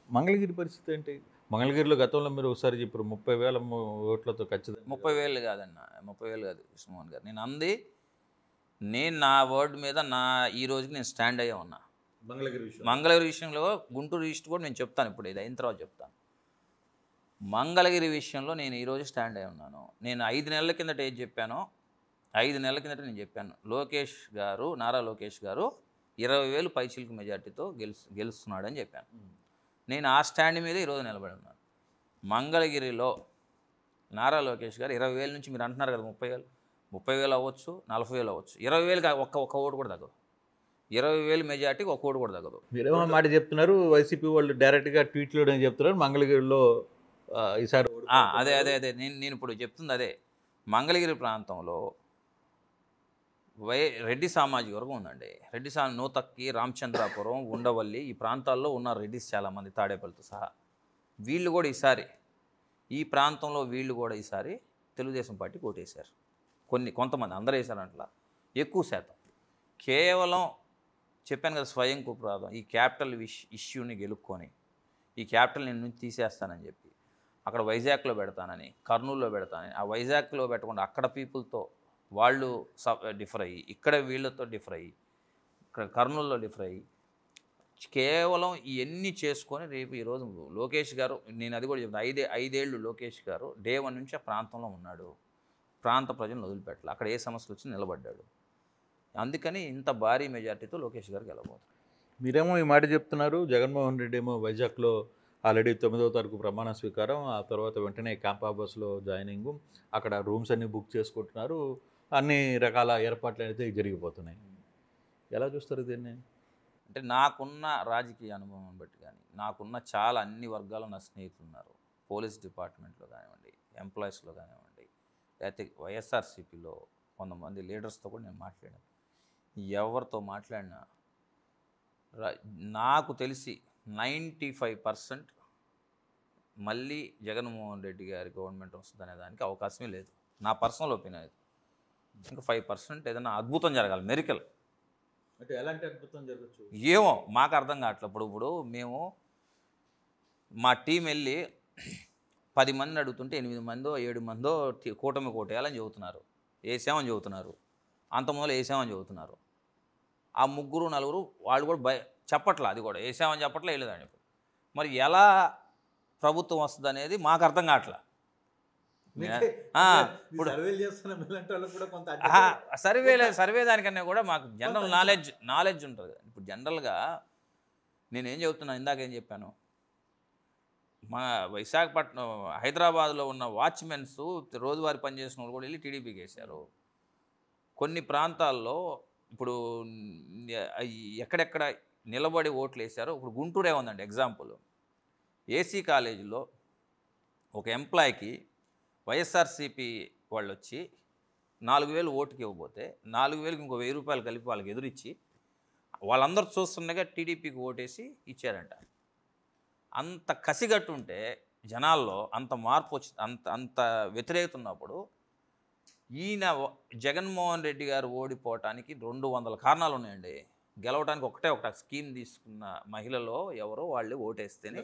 మంగళగిరి పరిస్థితి ఏంటి? మంగళగిరిలో గతంలో మీరు ఒకసారి చెప్పారు 30,000 ఓట్లతో ఖచ్చితంగా. 30,000 కాదన్న, 30,000 కాదు కృష్ణమోహన్ గారు. నేను నా వర్డ్ మీద ఈ రోజుకి నేను స్టాండ్ అయ్యే ఉన్నా. మంగళగిరి విషయంలో గుంటూరు ఈస్ట్ కూడా నేను చెప్తాను, ఇప్పుడు ఇది అయిన తర్వాత చెప్తాను. మంగళగిరి విషయంలో నేను ఈరోజు స్టాండ్ అయి ఉన్నాను. నేను 5 నెలల కిందట ఏది చెప్పానో 5 నెలల కిందట నేను చెప్పాను, నారా లోకేష్ గారు 20,000 పైచిలకు మెజార్టీతో గెలుస్తున్నాడని చెప్పాను. నేను ఆ స్టాండ్ మీద ఈరోజు నిలబడి ఉన్నాను. మంగళగిరిలో నారా లోకేష్ గారు 20,000 నుంచి మీరు అంటున్నారు కదా 30,000 అవ్వచ్చు, 40,000 అవ్వచ్చు, 20,000 ఒక్క ఓటు కూడా తగ్గదు. 20,000 మెజార్టీకి ఒక్క ఓటు కూడా తగ్గదు. మీరేమో మాట చెప్తున్నారు, వైసీపీ వాళ్ళు డైరెక్ట్గా ట్వీట్లో చెప్తున్నారు మంగళగిరిలో ఈసారి అదే నేను ఇప్పుడు చెప్తుంది అదే. మంగళగిరి ప్రాంతంలో రెడ్డి సామాజిక వర్గం ఉందండి. నూతక్కి, రామచంద్రాపురం, ఉండవల్లి ఈ ప్రాంతాల్లో ఉన్నారు రెడ్డిస్ చాలామంది, తాడేపల్లితో సహా. వీళ్ళు కూడా ఈసారి ఈ ప్రాంతంలో ఈసారి తెలుగుదేశం పార్టీకి ఓటేశారు. కొంతమంది, అందరూ వేశారంట్లా, ఎక్కువ శాతం. కేవలం చెప్పాను కదా స్వయం కుప్రాదం, ఈ క్యాపిటల్ ఇష్యూని గెలుక్కొని ఈ క్యాపిటల్ నేను నుంచి తీసేస్తానని చెప్పి అక్కడ వైజాగ్లో పెడతానని, కర్నూలులో పెడతానని, ఆ వైజాగ్లో పెట్టకుండా అక్కడ పీపుల్తో వాళ్ళు డిఫర్ అయ్యి, ఇక్కడ వీళ్ళతో డిఫర్ అయ్యి, ఇక్కడ కర్నూలులో డిఫర్ అయ్యి కేవలం ఇవన్నీ చేసుకొని రేపు ఈరోజు లోకేష్ గారు, నేను అది కూడా చెప్తాను, 5 ఏళ్ళు లోకేష్ గారు డే 1 నుంచి ఆ ప్రాంతంలో ఉన్నాడు. ప్రాంత ప్రజలను వదిలిపెట్టాలి, అక్కడ ఏ సమస్యలు వచ్చి నిలబడ్డాడు. అందుకని ఇంత భారీ మెజార్టీతో లోకేష్ గారు గెలవబోతున్నారు. మీరేమో ఈ మాట చెప్తున్నారు, జగన్మోహన్ రెడ్డి ఏమో వైజాగ్లో ఆల్రెడీ 9వ తారీఖు ప్రమాణ స్వీకారం, ఆ తర్వాత వెంటనే క్యాంప్ ఆఫీస్లో జాయినింగ్, అక్కడ రూమ్స్ అన్నీ బుక్ చేసుకుంటున్నారు, అన్ని రకాల ఏర్పాట్లు అయితే జరిగిపోతున్నాయి. ఎలా చూస్తారు దీన్ని? అంటే నాకున్న రాజకీయ అనుభవం బట్టి కానీ, నాకున్న చాలా అన్ని వర్గాల నా స్నేహితులు ఉన్నారు. పోలీస్ డిపార్ట్మెంట్లో కానివ్వండి, ఎంప్లాయీస్లో కానివ్వండి, లేకపోతే వైఎస్ఆర్సీపీలో కొంతమంది లీడర్స్తో కూడా నేను మాట్లాడాను. ఎవరితో మాట్లాడినా నాకు తెలిసి 95% మళ్ళీ జగన్మోహన్ రెడ్డి గారి గవర్నమెంట్ వస్తుందనే దానికి అవకాశమే లేదు. నా పర్సనల్ ఒపీనియన్ ఇది. ఇంకా 5% ఏదైనా అద్భుతం జరగాలి, మెరికల్. అంటే ఎలాంటి అద్భుతం జరగచ్చు ఏమో మాకు అర్థం కావట్లేదు. ఇప్పుడు మేము మా టీం వెళ్ళి 10 మందిని అడుగుతుంటే 8 మందో 7 మందో కూటమి కోటేయాలని చెబుతున్నారు, వేసామని చెబుతున్నారు, అంతమందిలో వేసామని చెబుతున్నారు. ఆ 3, 4 వాళ్ళు కూడా చెప్పట్లా, అది కూడా వేసామని చెప్పట్లే, వేయలేదని చెప్పి. మరి ఎలా ప్రభుత్వం వస్తుంది అనేది మాకు అర్థం కావట్లా. ఇప్పుడు సర్వే దానికన్నా కూడా మాకు జనరల్ నాలెడ్జ్ ఉంటుంది. ఇప్పుడు జనరల్గా నేనేం చెబుతున్నా, ఇందాక ఏం చెప్పాను, మా విశాఖపట్నం హైదరాబాద్లో ఉన్న వాచ్మెన్స్ రోజువారీ పనిచేసిన వాళ్ళు కూడా వెళ్ళి టీడీపీకి వేశారు. కొన్ని ప్రాంతాల్లో ఇప్పుడు ఎక్కడెక్కడ నిలబడి ఓట్లు వేశారో ఇప్పుడు గుంటూరే ఉందండి ఎగ్జాంపుల్. ఏసీ కాలేజీలో ఒక ఎంప్లాయ్కి వైఎస్ఆర్సీపీ వాళ్ళు వచ్చి 4,000 ఓటుకి ఇవ్వబోతే 4,000కి ఇంకో 1,000 రూపాయలు కలిపి వాళ్ళకి ఎదురిచ్చి వాళ్ళందరూ చూస్తుండగా టీడీపీకి ఓటేసి ఇచ్చారంట. అంత కసిగట్టుంటే జనాల్లో అంత మార్పు వచ్చి అంత వ్యతిరేకత ఉన్నప్పుడు ఈయన జగన్మోహన్ రెడ్డి గారు ఓడిపోవటానికి 200 కారణాలు ఉన్నాయండి. గెలవడానికి ఒకటే స్కీమ్ తీసుకున్న మహిళలో ఎవరో వాళ్ళు ఓటేస్తేనే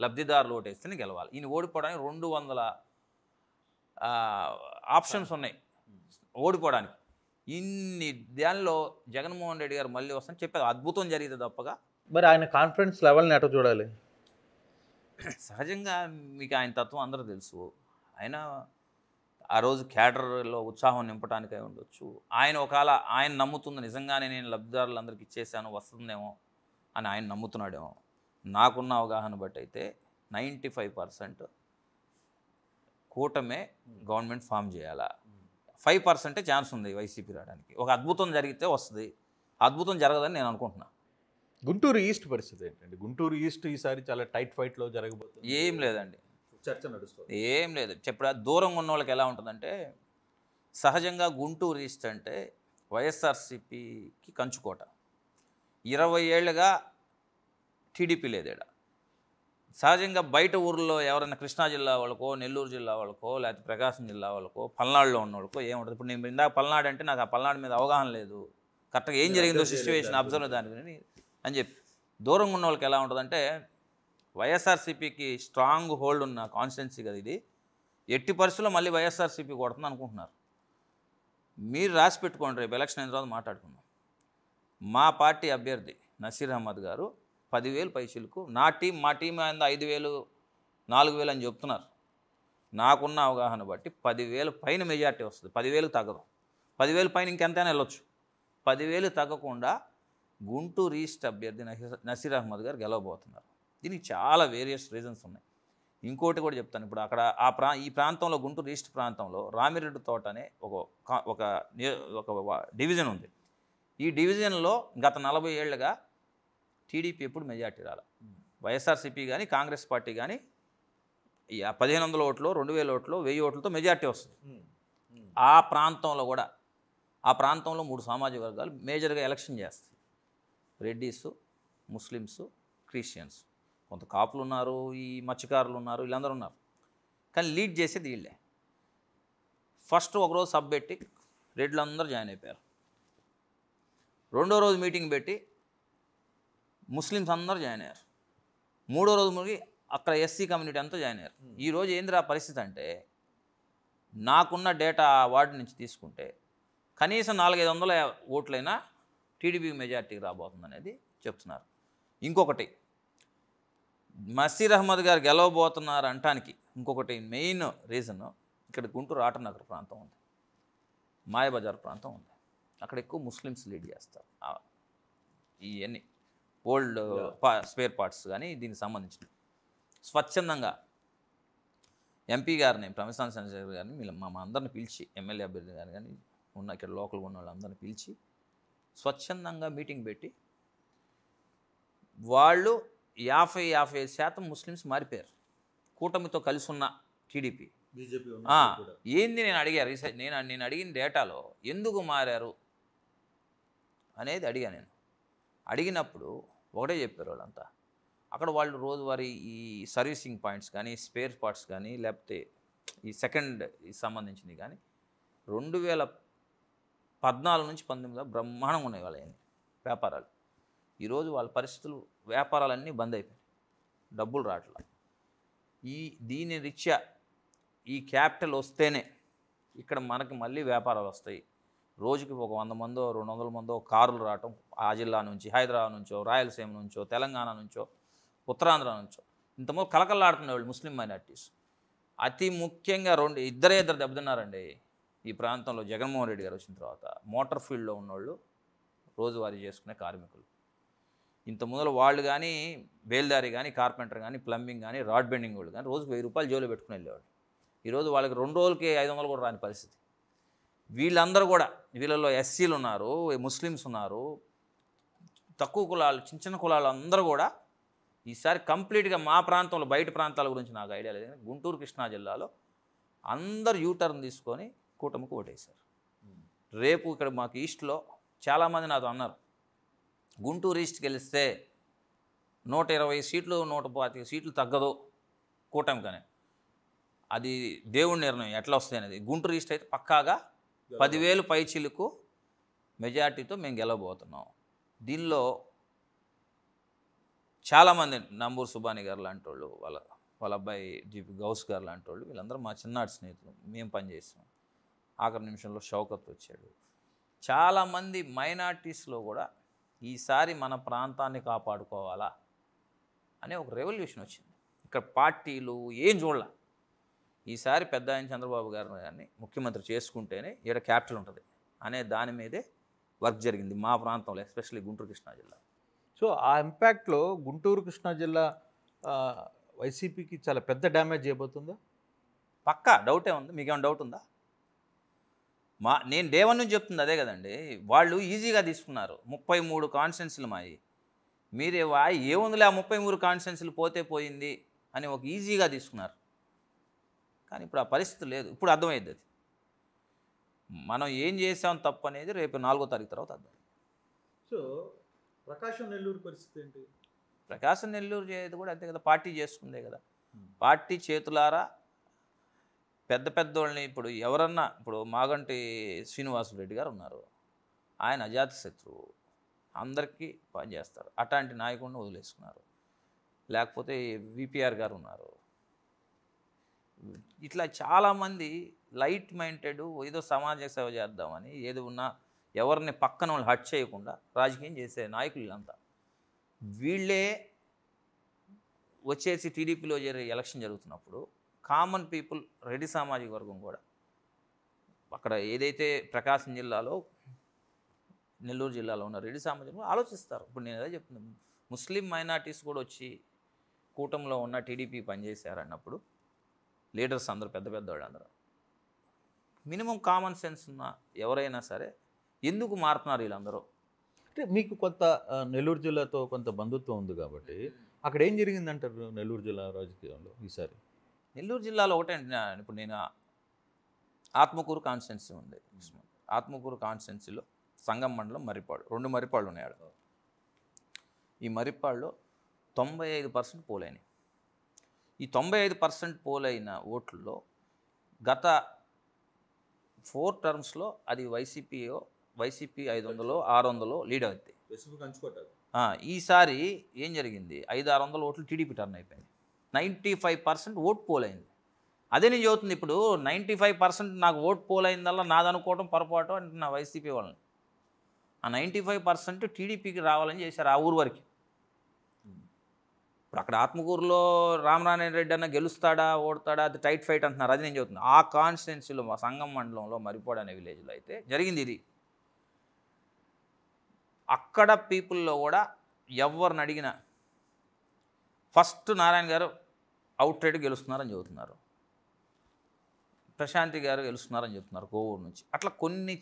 లబ్ధిదారులు ఓటేస్తేనే గెలవాలి. ఈయన ఓడిపోవడానికి 200 ఆప్షన్స్ ఉన్నాయి ఓడిపోవడానికి. ఇన్ని దానిలో జగన్మోహన్ రెడ్డి గారు మళ్ళీ వస్తారని చెప్పేది అద్భుతం జరిగితే తప్పగా. మరి ఆయన కాన్ఫిడెన్స్ లెవెల్ని ఎట్లా చూడాలి? సహజంగా మీకు ఆయన తత్వం అందరూ తెలుసు. ఆయన ఆ రోజు క్యాడర్లో ఉత్సాహం నింపడానికై ఉండొచ్చు. ఆయన ఒకవేళ ఆయన నమ్ముతుంది నిజంగానే నేను లబ్ధిదారులందరికీ ఇచ్చేసాను వస్తుందేమో అని ఆయన నమ్ముతున్నాడేమో. నాకున్న అవగాహన బట్టి అయితే 95% కూటమే గవర్నమెంట్ ఫామ్ చేయాలా, 5% ఛాన్స్ ఉంది వైసీపీ రావడానికి. ఒక అద్భుతం జరిగితే వస్తుంది, అద్భుతం జరగదని నేను అనుకుంటున్నా. గుంటూరు ఈస్ట్ పరిస్థితి ఏంటండి? గుంటూరు ఈస్ట్ ఈసారి చాలా టైట్ ఫైట్లో జరగబోతుంది. ఏం లేదండి, చర్చ నడుస్తుంది. ఏం లేదు. చెప్పరా దూరంగా ఉన్న వాళ్ళకి ఎలా ఉంటుందంటే, సహజంగా గుంటూరు ఈస్ట్ అంటే వైఎస్ఆర్సీపీకి కంచుకోట. 20 ఏళ్ళుగా టీడీపీ లేదేడ. సహజంగా బయట ఊర్లో ఎవరైనా కృష్ణా జిల్లా వాళ్ళకో, నెల్లూరు జిల్లా వాళ్ళకో, లేకపోతే ప్రకాశం జిల్లా వాళ్ళకో, పల్నాడులో ఉన్న వాళ్ళకో ఏముంటుంది. ఇప్పుడు నేను ఇందాక పల్నాడు అంటే నాకు ఆ పల్నాడు మీద అవగాహన లేదు, కరెక్ట్గా ఏం జరిగిందో సిచ్యువేషన్ అబ్జర్వ్ దాని అని చెప్పి. దూరంగా ఉన్న వాళ్ళకి ఎలా ఉంటుందంటే, వైఎస్ఆర్సీపీకి స్ట్రాంగ్ హోల్డ్ ఉన్న కాన్స్టిట్యున్సీ కదా ఇది, ఎట్టి పరిస్థితుల్లో మళ్ళీ వైఎస్ఆర్సీపీ కొడుతుంది అనుకుంటున్నారు. మీరు రాసి పెట్టుకోండి, రేపు ఎలక్షన్ అయిన తర్వాత మాట్లాడుకుందాం. మా పార్టీ అభ్యర్థి నసీర్ అహ్మద్ గారు 10,000 పైసలకు, మా టీం ఆయన 5,000 4,000 అని చెప్తున్నారు. నాకున్న అవగాహన బట్టి 10,000 పైన మెజార్టీ వస్తుంది. 10,000 తగ్గదు. 10,000 పైన ఇంకెంతైనా వెళ్ళొచ్చు. 10,000 తగ్గకుండా గుంటూరు ఈస్ట్ అభ్యర్థి నసీర్ అహ్మద్ గారు గెలవబోతున్నారు. దీనికి చాలా వేరియస్ రీజన్స్ ఉన్నాయి. ఇంకోటి కూడా చెప్తాను. ఇప్పుడు అక్కడ ఈ ప్రాంతంలో గుంటూరు ఈస్ట్ ప్రాంతంలో రామిరెడ్డి తోట అనే ఒక డివిజన్ ఉంది. ఈ డివిజన్లో గత 40 ఏళ్ళుగా టీడీపీ ఎప్పుడు మెజార్టీ రాలి. వైఎస్ఆర్సీపీ కానీ కాంగ్రెస్ పార్టీ కానీ 1,500 ఓట్లు, 2,000 ఓట్లు, 1000 ఓట్లతో మెజార్టీ వస్తుంది. ఆ ప్రాంతంలో 3 సామాజిక వర్గాలు మేజర్గా ఎలక్షన్ చేస్తాయి. రెడ్డీసు, ముస్లిమ్స్, క్రిస్టియన్స్, కొంత కాపులు ఉన్నారు, ఈ మత్స్యకారులు ఉన్నారు, వీళ్ళందరూ ఉన్నారు. కానీ లీడ్ చేసేది వీళ్ళే. ఫస్ట్ ఒకరోజు సబ్ పెట్టి రెడ్లు అందరూ జాయిన్ అయిపోయారు. రెండో రోజు మీటింగ్ పెట్టి ముస్లిమ్స్ అందరూ జాయిన్ అయ్యారు. మూడో రోజు ముగి అక్కడ ఎస్సీ కమ్యూనిటీ అంతా జాయిన్ అయ్యారు. ఈరోజు ఏందిరా పరిస్థితి అంటే, నాకున్న డేటా వార్డు నుంచి తీసుకుంటే కనీసం 400-500 ఓట్లైనా టీడీపీకి మెజార్టీకి రాబోతుంది అనేది చెప్తున్నారు. ఇంకొకటి, నసీర్ అహ్మద్ గారు గెలవబోతున్నారు అంటానికి ఇంకొకటి మెయిన్ రీజన్, ఇక్కడ గుంటూరు ఆటనగర్ ప్రాంతం ఉంది, మాయబజార్ ప్రాంతం ఉంది. అక్కడ ఎక్కువ ముస్లిమ్స్ లీడ్ చేస్తారు. ఇవన్నీ ఓల్డ్ స్పేర్ పార్ట్స్ కానీ దీనికి సంబంధించిన స్వచ్ఛందంగా ఎంపీ గారిని, ప్రమిసాన్ చంద్రశేఖర్ గారిని, మా అందరిని పిలిచి, ఎమ్మెల్యే అభ్యర్థి గారిని కానీ ఇక్కడ లోకల్గా ఉన్న వాళ్ళందరినీ పిలిచి స్వచ్ఛందంగా మీటింగ్ పెట్టి వాళ్ళు 50-55% ముస్లిమ్స్ మారిపోయారు. కూటమితో కలిసి ఉన్న టీడీపీ, బీజేపీ ఏంది నేను అడిగా రీసెర్చ్, నేను అడిగిన డేటాలో ఎందుకు మారారు అనేది అడిగా. నేను అడిగినప్పుడు ఒకటే చెప్పారు వాళ్ళంతా. అక్కడ వాళ్ళు రోజువారీ ఈ సర్వీసింగ్ పాయింట్స్ కానీ, స్పేర్ పార్ట్స్ కానీ, లేకపోతే ఈ సెకండ్ సంబంధించినవి కానీ 2014 నుంచి 19 బ్రహ్మాండంగా ఉన్నాయి వాళ్ళ వ్యాపారాలు. ఈరోజు వాళ్ళ పరిస్థితులు, వ్యాపారాలన్నీ బంద్ అయిపోయాయి, డబ్బులు రావట్లా. దీని రీత్యా ఈ క్యాపిటల్ వస్తేనే ఇక్కడ మనకి మళ్ళీ వ్యాపారాలు వస్తాయి. రోజుకి ఒక 100 మందో 200 మందో కార్లు రావటం, ఆ జిల్లా నుంచి, హైదరాబాద్ నుంచో, రాయలసీమ నుంచో, తెలంగాణ నుంచో, ఉత్తరాంధ్ర నుంచో, ఇంతమంది కలకలాడుతున్నవాళ్ళు ముస్లిం మైనార్టీస్. అతి ముఖ్యంగా ఇద్దరు దెబ్బతిన్నారండి ఈ ప్రాంతంలో. జగన్మోహన్ రెడ్డి గారు వచ్చిన తర్వాత మోటార్ ఫీల్డ్లో ఉన్నవాళ్ళు, రోజువారీ చేసుకునే కార్మికులు, ఇంత ముందర వాళ్ళు కానీ బేల్దారి కానీ కార్పెంటర్ కానీ ప్లంబింగ్ కానీ రాడ్ బెండింగ్ వాళ్ళు కానీ రోజుకు 1000 రూపాయలు జోలో పెట్టుకుని వెళ్ళేవాడు. ఈరోజు వాళ్ళకి 2 రోజులకి 500 కూడా రాని పరిస్థితి. వీళ్ళందరూ కూడా వీళ్ళలో ఎస్సీలు ఉన్నారు, ముస్లిమ్స్ ఉన్నారు, తక్కువ కులాలు, చిన్న కులాలు అందరూ కూడా ఈసారి కంప్లీట్గా మా ప్రాంతంలో, బయట ప్రాంతాల గురించి నాకు ఐడియా లేదు, గుంటూరు కృష్ణా జిల్లాలో అందరు యూటర్న్ తీసుకొని కూటమికి ఓటేశారు. రేపు ఇక్కడ మాకు ఈస్ట్లో చాలామంది నాతో అన్నారు, గుంటూరు ఈస్ట్కి గెలిస్తే 120 సీట్లు 125 సీట్లు తగ్గదు కూటమికనే. అది దేవుడి నిర్ణయం ఎట్లా వస్తాయి అనేది. గుంటూరు ఈస్ట్ అయితే పక్కాగా 10,000 పైచీలకు మెజార్టీతో మేము గెలవబోతున్నాం. దీనిలో చాలామంది నంబూరు సుబాని గారు లాంటి వాళ్ళు, వాళ్ళ అబ్బాయి జీపీ గౌస్ గారు లాంటి వాళ్ళు, వీళ్ళందరూ మా చిన్నాటి స్నేహితులు, మేము పనిచేసాం. ఆఖరి నిమిషంలో షౌకత్ వచ్చాడు. చాలామంది మైనార్టీస్లో కూడా ఈసారి మన ప్రాంతాన్ని కాపాడుకోవాలా అనే ఒక రెవల్యూషన్ వచ్చింది. ఇక్కడ పార్టీలు ఏం చూడాల, ఈసారి పెద్ద ఆయన చంద్రబాబు గారిని ముఖ్యమంత్రి చేసుకుంటేనే ఈడ క్యాపిటల్ ఉంటుంది అనే దాని మీదే వర్క్ జరిగింది మా ప్రాంతంలో, ఎస్పెషల్లీ గుంటూరు కృష్ణా జిల్లా. సో ఆ ఇంపాక్ట్లో గుంటూరు కృష్ణా జిల్లా వైసీపీకి చాలా పెద్ద డ్యామేజ్ చేయబోతుందా? పక్కా డౌటే ఉంది. మీకేమైనా డౌట్ ఉందా? నేను డే 1 నుంచి చెప్తుంది అదే కదండి. వాళ్ళు ఈజీగా తీసుకున్నారు. 33 కాన్స్టిట్యున్సీలు మాయి, మీరే ఏముందిలే ఆ 33 కాన్స్టిట్యున్సీలు పోతే పోయింది అని ఒక ఈజీగా తీసుకున్నారు. కానీ ఇప్పుడు ఆ పరిస్థితి లేదు. ఇప్పుడు అర్థమైంది అది మనం ఏం చేసాం తప్పు అనేది రేపు 4వ తారీఖు తర్వాత అర్థం. సో ప్రకాశం నెల్లూరు పరిస్థితి ఏంటి? ప్రకాశం నెల్లూరు చేయదు కూడా అంతే కదా, పార్టీ చేసుకుందే కదా. పార్టీ చేతులారా పెద్ద పెద్దోళ్ళని, ఇప్పుడు ఎవరన్నా, ఇప్పుడు మాగంటి శ్రీనివాసరెడ్డి గారు ఉన్నారు, ఆయన అజాత శత్రువు, అందరికీ పనిచేస్తారు, అట్లాంటి నాయకుడిని వదిలేసుకున్నారు. లేకపోతే విపిఆర్ గారు ఉన్నారు. ఇట్లా చాలామంది లైట్ మైండెడ్, ఏదో సమాజ సేవ చేద్దామని ఏదో ఉన్నా ఎవరిని పక్కన వాళ్ళు హట్ చేయకుండా రాజకీయం చేసే నాయకులు వీళ్ళంతా. వీళ్ళే వచ్చేసి టీడీపీలో జరిగే ఎలక్షన్ జరుగుతున్నప్పుడు కామన్ పీపుల్, రెడ్డి సామాజిక వర్గం కూడా అక్కడ ఏదైతే ప్రకాశం జిల్లాలో, నెల్లూరు జిల్లాలో ఉన్న రెడ్డి సామాజిక వర్గం ఆలోచిస్తారు. ఇప్పుడు నేను అదే చెప్తున్నాను, ముస్లిం మైనార్టీస్ కూడా వచ్చి కూటమిలో ఉన్న టీడీపీ పనిచేశారన్నప్పుడు లీడర్స్ అందరూ పెద్ద పెద్దవాళ్ళు అందరూ మినిమం కామన్ సెన్స్ ఉన్న ఎవరైనా సరే ఎందుకు మారుతున్నారు వీళ్ళందరూ? అంటే మీకు కొంత నెల్లూరు జిల్లాతో కొంత బంధుత్వం ఉంది కాబట్టి అక్కడ ఏం జరిగిందంటారు నెల్లూరు జిల్లా రాజకీయంలో ఈసారి? నెల్లూరు జిల్లాలో ఒకటే, ఇప్పుడు నేను ఆత్మకూరు కాన్స్టిట్యున్సీ ఉంది. ఆత్మకూరు కాన్స్టిట్యున్సీలో సంగం మండలం మర్రిపాడు, 2 మర్రిపాళ్ళు ఉన్నాయి ఆడ. ఈ మర్రిపాడులో 95% పోలైనాయి. ఈ 95% పోలైన ఓట్లలో గత 4 టర్మ్స్లో అది వైసీపీ 500 600 లీడ్ అవుతాయి. ఈసారి ఏం జరిగింది, 500-600 ఓట్లు టీడీపీ టర్న్ అయిపోయింది. 95% ఓట్ పోలైంది. అదే నేను చెబుతుంది, ఇప్పుడు 95% నాకు ఓట్ పోలైందల్లా నాదనుకోవడం పొరపాటు అంటే నా వైసీపీ వాళ్ళని. ఆ 95% టీడీపీకి రావాలని చేశారు ఆ ఊరు వరకు. ఇప్పుడు అక్కడ ఆత్మకూరులో రామనారాయణ రెడ్డి అన్న గెలుస్తాడా ఓడతాడా అది టైట్ ఫైట్ అంటున్నారు. అది నేను చెబుతున్నాను. ఆ కాన్స్టిట్యున్సీలో మా సంగం మండలంలో మరిపాడు అనే విలేజ్లో అయితే జరిగింది ఇది. అక్కడ పీపుల్లో కూడా ఎవరిని అడిగినా ఫస్ట్ నారాయణ గారు అవుట్ రైడ్ గెలుస్తున్నారని చెబుతున్నారు, ప్రశాంతి గారు గెలుస్తున్నారని చెప్తున్నారు కోవూరు నుంచి. అట్లా కొన్ని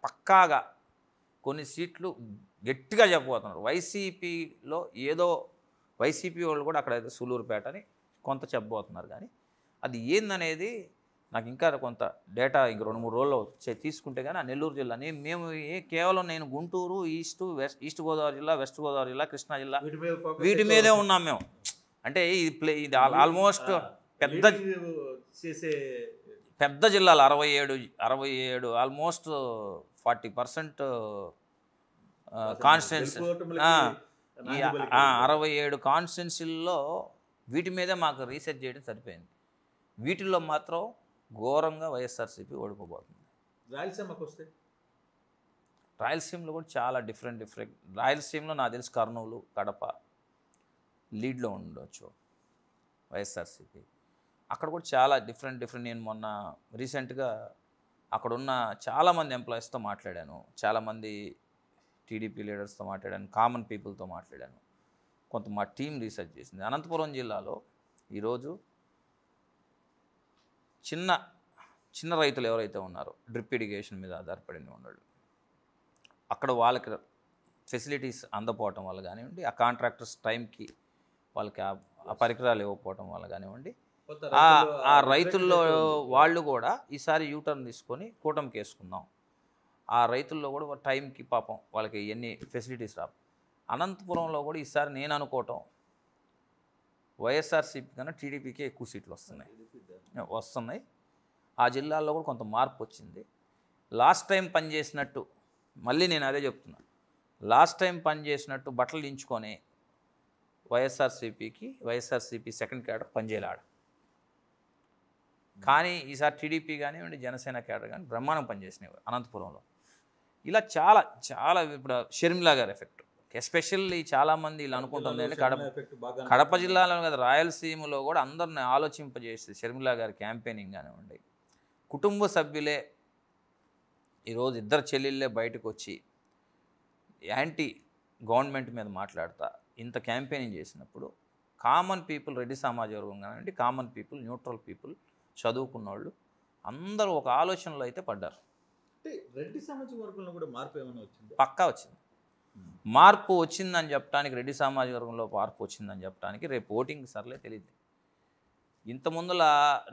పక్కాగా కొన్ని సీట్లు గట్టిగా చెప్పబోతున్నారు. వైసీపీలో ఏదో వైసీపీ వాళ్ళు కూడా అక్కడైతే సూలూరుపేట అని కొంత చెప్పబోతున్నారు. కానీ అది ఏందనేది నాకు ఇంకా కొంత డేటా ఇంక 2-3 రోజుల్లో తీసుకుంటే కానీ ఆ నెల్లూరు జిల్లా మేము కేవలం నేను గుంటూరు ఈస్ట్ గోదావరి జిల్లా, వెస్ట్ గోదావరి జిల్లా, కృష్ణా జిల్లా వీటి మీదే ఉన్నాం మేము. అంటే ఇది ఆల్మోస్ట్ పెద్ద జిల్లాలు 67 ఆల్మోస్ట్ 40% కాన్స్టిట్యున్సీ, 67 కాన్స్టిట్యున్సీల్లో వీటి మీదే మాకు రీసెర్చ్ చేయడం సరిపోయింది. వీటిల్లో మాత్రం ఘోరంగా వైఎస్ఆర్సీపీ ఓడిపోబోతుంది. రాయలసీమకు వస్తే రాయలసీమలో కూడా చాలా డిఫరెంట్ రాయలసీమలో నాకు తెలిసి కర్నూలు, కడప లీడ్లో ఉండొచ్చు వైఎస్ఆర్సీపీ. అక్కడ కూడా చాలా డిఫరెంట్ నేను మొన్న రీసెంట్గా అక్కడున్న చాలామంది ఎంప్లాయీస్తో మాట్లాడాను, చాలామంది టీడీపీ లీడర్స్తో మాట్లాడాను, కామన్ పీపుల్తో మాట్లాడాను. కొంత మా టీం రీసెర్చ్ చేసింది. అనంతపురం జిల్లాలో ఈరోజు చిన్న రైతులు ఎవరైతే ఉన్నారో డ్రిప్ ఇరిగేషన్ మీద ఆధారపడిన ఉన్నాడు, అక్కడ వాళ్ళకి ఫెసిలిటీస్ అందపోవటం వల్ల కానివ్వండి, ఆ కాంట్రాక్టర్స్ టైంకి వాళ్ళకి ఆ పరికరాలు ఇవ్వకపోవటం వల్ల కానివ్వండి, ఆ రైతుల్లో వాళ్ళు కూడా ఈసారి యూటర్న్ తీసుకొని కూటమికి వేసుకుందాం, ఆ రైతుల్లో కూడా టైంకి పాపం వాళ్ళకి ఎన్ని ఫెసిలిటీస్ రావు. అనంతపురంలో కూడా ఈసారి నేను అనుకోవటం వైఎస్ఆర్సీపీ కన్నా టీడీపీకే ఎక్కువ సీట్లు వస్తున్నాయి. ఆ జిల్లాల్లో కూడా కొంత మార్పు వచ్చింది. లాస్ట్ టైం పనిచేసినట్టు, మళ్ళీ నేను అదే చెప్తున్నాను, లాస్ట్ టైం పనిచేసినట్టు బట్టలు దించుకొని వైఎస్ఆర్సీపీ సెకండ్ క్యాడర్ పనిచేయలాడు. కానీ ఈసారి టీడీపీ కానివ్వండి, జనసేన క్యాడర్ కానీ బ్రహ్మాండం పనిచేసినాయి అనంతపురంలో. ఇలా చాలా చాలా ఇప్పుడు షర్మిలా గారి ఎఫెక్ట్ ఎస్పెషల్లీ చాలామంది ఇలా అనుకుంటుంది అంటే కడప జిల్లాలో కదా, రాయలసీమలో కూడా అందరిని ఆలోచింపజేసి షర్మిలా గారి క్యాంపెయినింగ్ కానివ్వండి, కుటుంబ సభ్యులే ఈరోజు ఇద్దరు చెల్లెళ్ళే బయటకు వచ్చి యాంటీ గవర్నమెంట్ మీద మాట్లాడతా ఇంత క్యాంపెయినింగ్ చేసినప్పుడు కామన్ పీపుల్, రెడ్డి సమాజ వర్గం కానివ్వండి, కామన్ పీపుల్, న్యూట్రల్ పీపుల్, చదువుకున్న వాళ్ళు అందరూ ఒక ఆలోచనలో అయితే పడ్డారు. అంటే రెడ్డి సామాజిక వర్గంలో కూడా మార్పు ఏమైనా వచ్చింది? పక్కా వచ్చింది. మార్పు వచ్చిందని చెప్పడానికి, రెడ్డి సామాజిక వర్గంలో మార్పు వచ్చిందని చెప్పడానికి రేపు ఓటింగ్ సర్లే తెలియదు. ఇంత ముందుల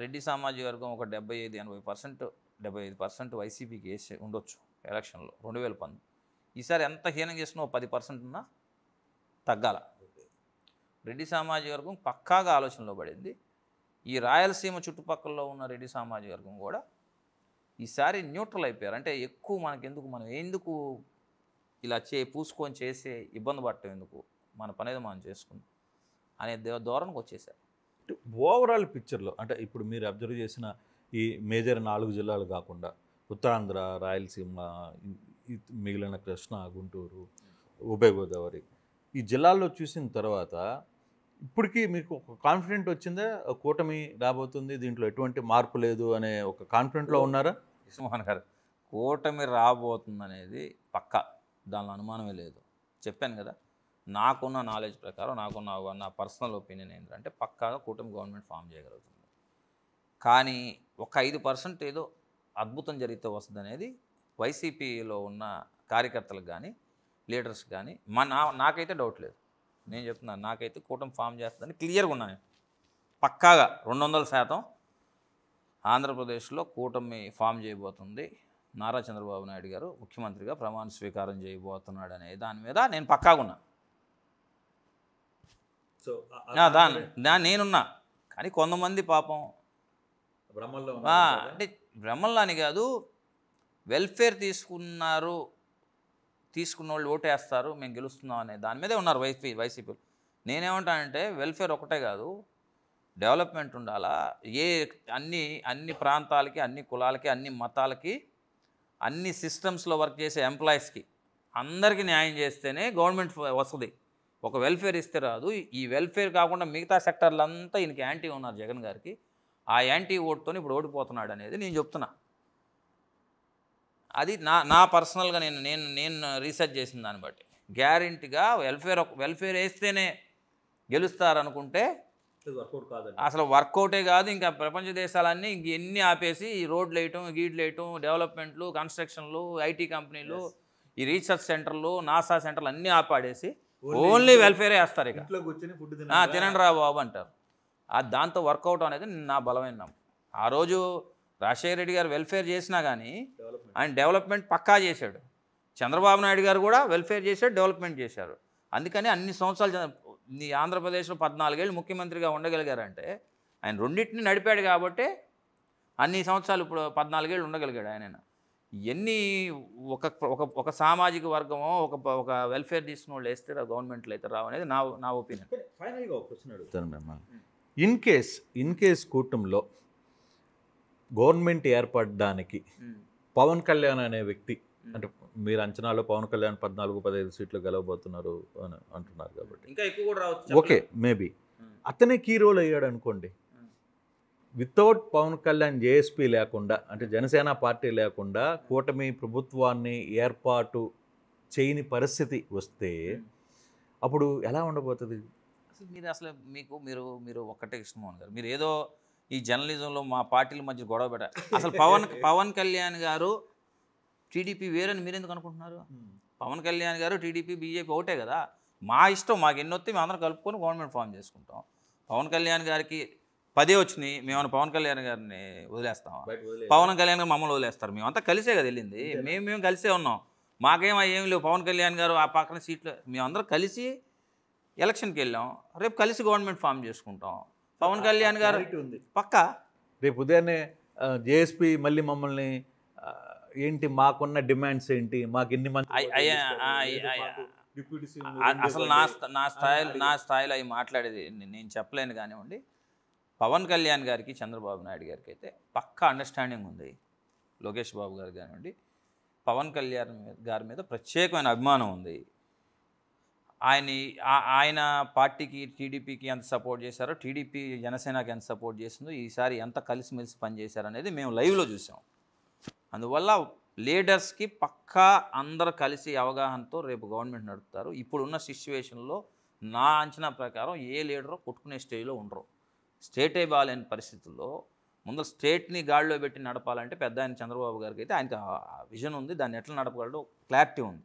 రెడ్డి సామాజిక వర్గం ఒక 75% వైసీపీకి వేసి ఉండొచ్చు ఎలక్షన్లో 2019. ఈసారి ఎంత హీనం చేసినా 10% ఉన్నా తగ్గాల. రెడ్డి సామాజిక వర్గం పక్కాగా ఆలోచనలో పడింది. ఈ రాయలసీమ చుట్టుపక్కల ఉన్న రెడ్డి సామాజిక వర్గం కూడా ఈసారి న్యూట్రల్ అయిపోయారు. అంటే ఎక్కువ మనం ఎందుకు ఇలా పూసుకొని చేసే ఇబ్బంది పడటం ఎందుకు, మన పనేది మనం చేసుకుందాం అనే ధోరణికి వచ్చేసారు. ఓవరాల్ పిక్చర్లో అంటే ఇప్పుడు మీరు అబ్జర్వ్ చేసిన ఈ మేజర్ 4 జిల్లాలు కాకుండా ఉత్తరాంధ్ర, రాయలసీమ, మిగిలిన కృష్ణా, గుంటూరు, ఉభయ గోదావరి, ఈ జిల్లాల్లో చూసిన తర్వాత ఇప్పటికీ మీకు ఒక కాన్ఫిడెంట్ వచ్చిందా? కూటమి రాబోతుంది, దీంట్లో ఎటువంటి మార్పు లేదు అనే ఒక కాన్ఫిడెంట్లో ఉన్నారా? కృష్ణమోహన్ గారు, కూటమి రాబోతుంది అనేది పక్కా, దానిలో అనుమానమే లేదు. చెప్పాను కదా, నాకున్న నాలెడ్జ్ ప్రకారం, నా పర్సనల్ ఒపీనియన్ ఏంటంటే పక్కాగా కూటమి గవర్నమెంట్ ఫామ్ చేయగలుగుతుంది. కానీ ఒక 5% ఏదో అద్భుతం జరిగితే వస్తుంది అనేది వైసీపీలో ఉన్న కార్యకర్తలకు కానీ లీడర్స్ కానీ నాకైతే డౌట్ లేదు. నేను చెప్తున్నాను, నాకైతే కూటమి ఫామ్ చేస్తుందని క్లియర్గా ఉన్నాను. పక్కాగా 200% ఆంధ్రప్రదేశ్లో కూటమి ఫామ్ చేయబోతుంది. నారా చంద్రబాబు నాయుడు గారు ముఖ్యమంత్రిగా ప్రమాణ స్వీకారం చేయబోతున్నాడు అనే దాని మీద నేను పక్కాగా ఉన్నా. సో దాన్ని నేనున్నా. కానీ కొంతమంది పాపం అంటే భ్రమల్లో అని కాదు, వెల్ఫేర్ తీసుకున్న వాళ్ళు ఓటేస్తారు, మేము గెలుస్తున్నాం అనే దాని మీదే ఉన్నారు వైసీపీ. నేనేమంటానంటే వెల్ఫేర్ ఒకటే కాదు, డెవలప్మెంట్ ఉండాలా. అన్ని ప్రాంతాలకి, అన్ని కులాలకి, అన్ని మతాలకి, అన్ని సిస్టమ్స్లో వర్క్ చేసే ఎంప్లాయీస్కి అందరికీ న్యాయం చేస్తేనే గవర్నమెంట్ వస్తుంది. ఒక వెల్ఫేర్ ఇస్తే రాదు. ఈ వెల్ఫేర్ కాకుండా మిగతా సెక్టర్లంతా ఈయనకి యాంటీ ఉన్నారు జగన్ గారికి. ఆ యాంటీ ఓటుతో ఇప్పుడు ఓడిపోతున్నాడు అనేది నేను చెప్తున్నా. అది నా పర్సనల్గా నేను రీసెర్చ్ చేసిన దాన్ని బట్టి గ్యారెంటీగా వెల్ఫేర్ వేస్తేనే గెలుస్తారనుకుంటే అసలు వర్కౌటే కాదు. ఇంకా ప్రపంచ దేశాలన్నీ ఎన్ని ఆపేసి ఈ రోడ్లు వేయటం, గీడ్లు వేయటం, డెవలప్మెంట్లు, కన్స్ట్రక్షన్లు, ఐటీ కంపెనీలు, ఈ రీసెర్చ్ సెంటర్లు, నాసా సెంటర్లు అన్నీ ఆపాడేసి ఓన్లీ వెల్ఫేరే వేస్తారు. ఇక తినండి రా బాబు అంటారు. దాంతో వర్కౌట్ అనేది నా బలమైన నమ్మకం. ఆ రోజు రాజశేఖర రెడ్డి గారు వెల్ఫేర్ చేసినా కానీ ఆయన డెవలప్మెంట్ పక్కా చేశాడు. చంద్రబాబు నాయుడు గారు కూడా వెల్ఫేర్ చేశాడు, డెవలప్మెంట్ చేశారు. అందుకని అన్ని సంవత్సరాలు ఈ ఆంధ్రప్రదేశ్లో 14 ఏళ్ళు ముఖ్యమంత్రిగా ఉండగలిగారంటే ఆయన రెండింటిని నడిపాడు కాబట్టి అన్ని సంవత్సరాలు ఇప్పుడు 14 ఏళ్ళు ఉండగలిగాడు ఆయన. ఎన్ని ఒక సామాజిక వర్గమో ఒక వెల్ఫేర్ తీసుకున్న వాళ్ళు వేస్తే గవర్నమెంట్లు అయితే రావు అనేది నా ఒపీనియన్. ఫైనల్గా ఒక క్వశ్చన్ అడుగుతాను మిమ్మల్ని. ఇన్ కేస్ కూటమిలో గవర్నమెంట్ ఏర్పడడానికి పవన్ కళ్యాణ్ అనే వ్యక్తి, అంటే మీరు అంచనాలో పవన్ కళ్యాణ్ 14-15 సీట్లు గెలవబోతున్నారు అని అంటున్నారు కాబట్టి ఇంకా ఎక్కువ కూడా రావచ్చు. ఓకే, మేబీ అతనే కీ రోల్ అయ్యాడు అనుకోండి. వితౌట్ పవన్ కళ్యాణ్ జేఎస్పీ లేకుండా, అంటే జనసేన పార్టీ లేకుండా కూటమి ప్రభుత్వాన్ని ఏర్పాటు చేయని పరిస్థితి వస్తే అప్పుడు ఎలా ఉండబోతుంది? అసలు మీరు ఒక్కటే కృష్ణమోహన్ గారు, మీరు ఏదో ఈ జర్నలిజంలో మా పార్టీల మధ్య గొడవ పెట్టారు. అసలు పవన్ కళ్యాణ్ గారు టీడీపీ వేరని మీరు ఎందుకు అనుకుంటున్నారు? పవన్ కళ్యాణ్ గారు టీడీపీ బీజేపీ ఒకటే కదా. మా ఇష్టం, మాకు ఎన్ని వస్తే మేము అందరం కలుపుకొని గవర్నమెంట్ ఫామ్ చేసుకుంటాం. పవన్ కళ్యాణ్ గారికి 10 వచ్చినాయి, మేమన్నా పవన్ కళ్యాణ్ గారిని వదిలేస్తాం? పవన్ కళ్యాణ్ గారు మమ్మల్ని వదిలేస్తారు? మేమంతా కలిసే కదా వెళ్ళింది, మేము కలిసే ఉన్నాం. మాకేం లేవు. పవన్ కళ్యాణ్ గారు ఆ పక్కన సీట్లు, మేమందరం కలిసి ఎలక్షన్కి వెళ్ళాం. రేపు కలిసి గవర్నమెంట్ ఫామ్ చేసుకుంటాం. పవన్ కళ్యాణ్ గారు పక్కా రేపు ఉదయాన్నే జేఎస్పీ మళ్ళీ మమ్మల్ని ఏంటి మాకున్న డిమాండ్స్ ఏంటి, మాకు ఎన్ని మంది అసలు నా స్థాయిలో అవి మాట్లాడేది నేను చెప్పలేను కానివ్వండి. పవన్ కళ్యాణ్ గారికి చంద్రబాబు నాయుడు గారికి అయితే పక్కా అండర్స్టాండింగ్ ఉంది. లోకేష్ బాబు గారు కానివ్వండి, పవన్ కళ్యాణ్ గారి మీద ప్రత్యేకమైన అభిమానం ఉంది. ఆయన పార్టీకి టీడీపీకి ఎంత సపోర్ట్ చేశారో, టీడీపీ జనసేనకి ఎంత సపోర్ట్ చేసిందో, ఈసారి ఎంత కలిసిమెలిసి పనిచేశారు అనేది మేము లైవ్లో చూసాం. అందువల్ల లీడర్స్కి పక్కా అందరు కలిసి అవగాహనతో రేపు గవర్నమెంట్ నడుపుతారు. ఇప్పుడున్న సిచ్యువేషన్లో నా అంచనా ప్రకారం ఏ లీడరు కొట్టుకునే స్టేజ్లో ఉండరు. స్టేటే బాగాలేని పరిస్థితుల్లో ముందు స్టేట్ని గాడిలో పెట్టి నడపాలంటే పెద్ద ఆయన చంద్రబాబు గారికి అయితే ఆయనకి విజన్ ఉంది, దాన్ని ఎట్లా నడపగలడో క్లారిటీ ఉంది.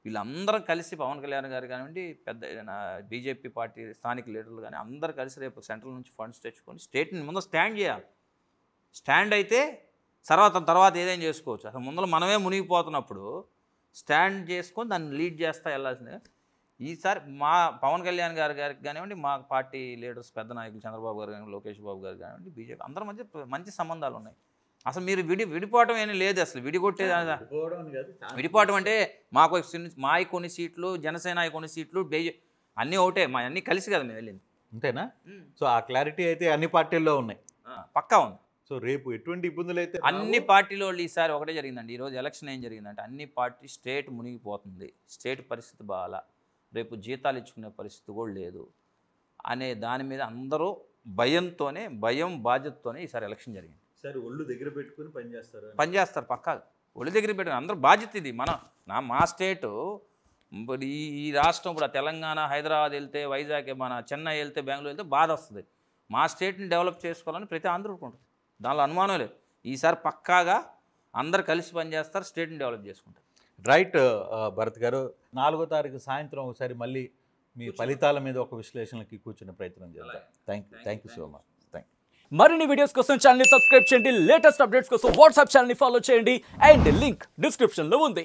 వీళ్ళందరూ కలిసి పవన్ కళ్యాణ్ గారు కానివ్వండి, పెద్ద బీజేపీ పార్టీ స్థానిక లీడర్లు కానీ అందరూ కలిసి రేపు సెంట్రల్ నుంచి ఫండ్స్ తెచ్చుకొని స్టేట్ని ముందు స్టాండ్ చేయాలి. స్టాండ్ అయితే తర్వాత ఏదైనా చేసుకోవచ్చు. అసలు ముందర మనమే మునిగిపోతున్నప్పుడు స్టాండ్ చేసుకొని దాన్ని లీడ్ చేస్తా వెళ్ళాల్సిందే. ఈసారి మా పవన్ కళ్యాణ్ గారికి కానివ్వండి, మా పార్టీ లీడర్స్ పెద్ద నాయకులు చంద్రబాబు గారు కానివ్వండి, లోకేష్ బాబు గారు కానివ్వండి, బీజేపీ అందరి మధ్య మంచి సంబంధాలు ఉన్నాయి. అసలు మీరు విడిపోవటం ఏమీ లేదు. అసలు విడిపోవటం అంటే మా కొన్ని సీట్లు, జనసేన కొన్ని సీట్లు, అన్నీ ఒకటే, మా అన్నీ కలిసి కదా మేము వెళ్ళింది. అంతేనా? సో ఆ క్లారిటీ అయితే అన్ని పార్టీల్లో ఉన్నాయి, పక్కా ఉంది. సో రేపు ఎటువంటి ఇబ్బందులు అయితే అన్ని పార్టీలో ఈసారి ఒకటే జరిగిందండి. ఈరోజు ఎలక్షన్ ఏం జరిగిందంటే అన్ని పార్టీ స్టేట్ మునిగిపోతుంది, స్టేట్ పరిస్థితి బాగా, రేపు జీతాలు ఇచ్చుకునే పరిస్థితి కూడా లేదు అనే దాని మీద అందరూ భయం బాధ్యతతోనే ఈసారి ఎలక్షన్ జరిగింది. సరే, ఒళ్ళు దగ్గర పెట్టుకుని పనిచేస్తారు పక్కా. ఒళ్ళు దగ్గర పెట్టుకుని అందరూ బాధ్యత ఇది. మా స్టేటు ఇప్పుడు ఈ రాష్ట్రం, ఇప్పుడు తెలంగాణ, హైదరాబాద్ వెళ్తే, వైజాగ్, మన చెన్నై వెళ్తే, బెంగళూరు వెళ్తే బాధ వస్తుంది. మా స్టేట్ని డెవలప్ చేసుకోవాలని ప్రతి ఆంధ్రుడు ఉంటుంది, దానిలో అనుమానం లేదు. ఈసారి పక్కాగా అందరు కలిసి పనిచేస్తారు, స్టేట్ని డెవలప్ చేసుకుంటారు. రైట్ భరత్ గారు, 4వ తారీఖు సాయంత్రం ఒకసారి మళ్ళీ మీ ఫలితాల మీద ఒక విశ్లేషణకి కూర్చునే ప్రయత్నం చేద్దాం. Thank you so much. మరిన్ని వీడియోస్ కోసం ఛానల్ ని సబ్స్క్రైబ్ చేయండి, లేటెస్ట్ అప్డేట్స్ కోసం వాట్సాప్ ఛానల్ ని ఫాలో చేయండి, అండ్ లింక్ డిస్క్రిప్షన్ లో ఉంది.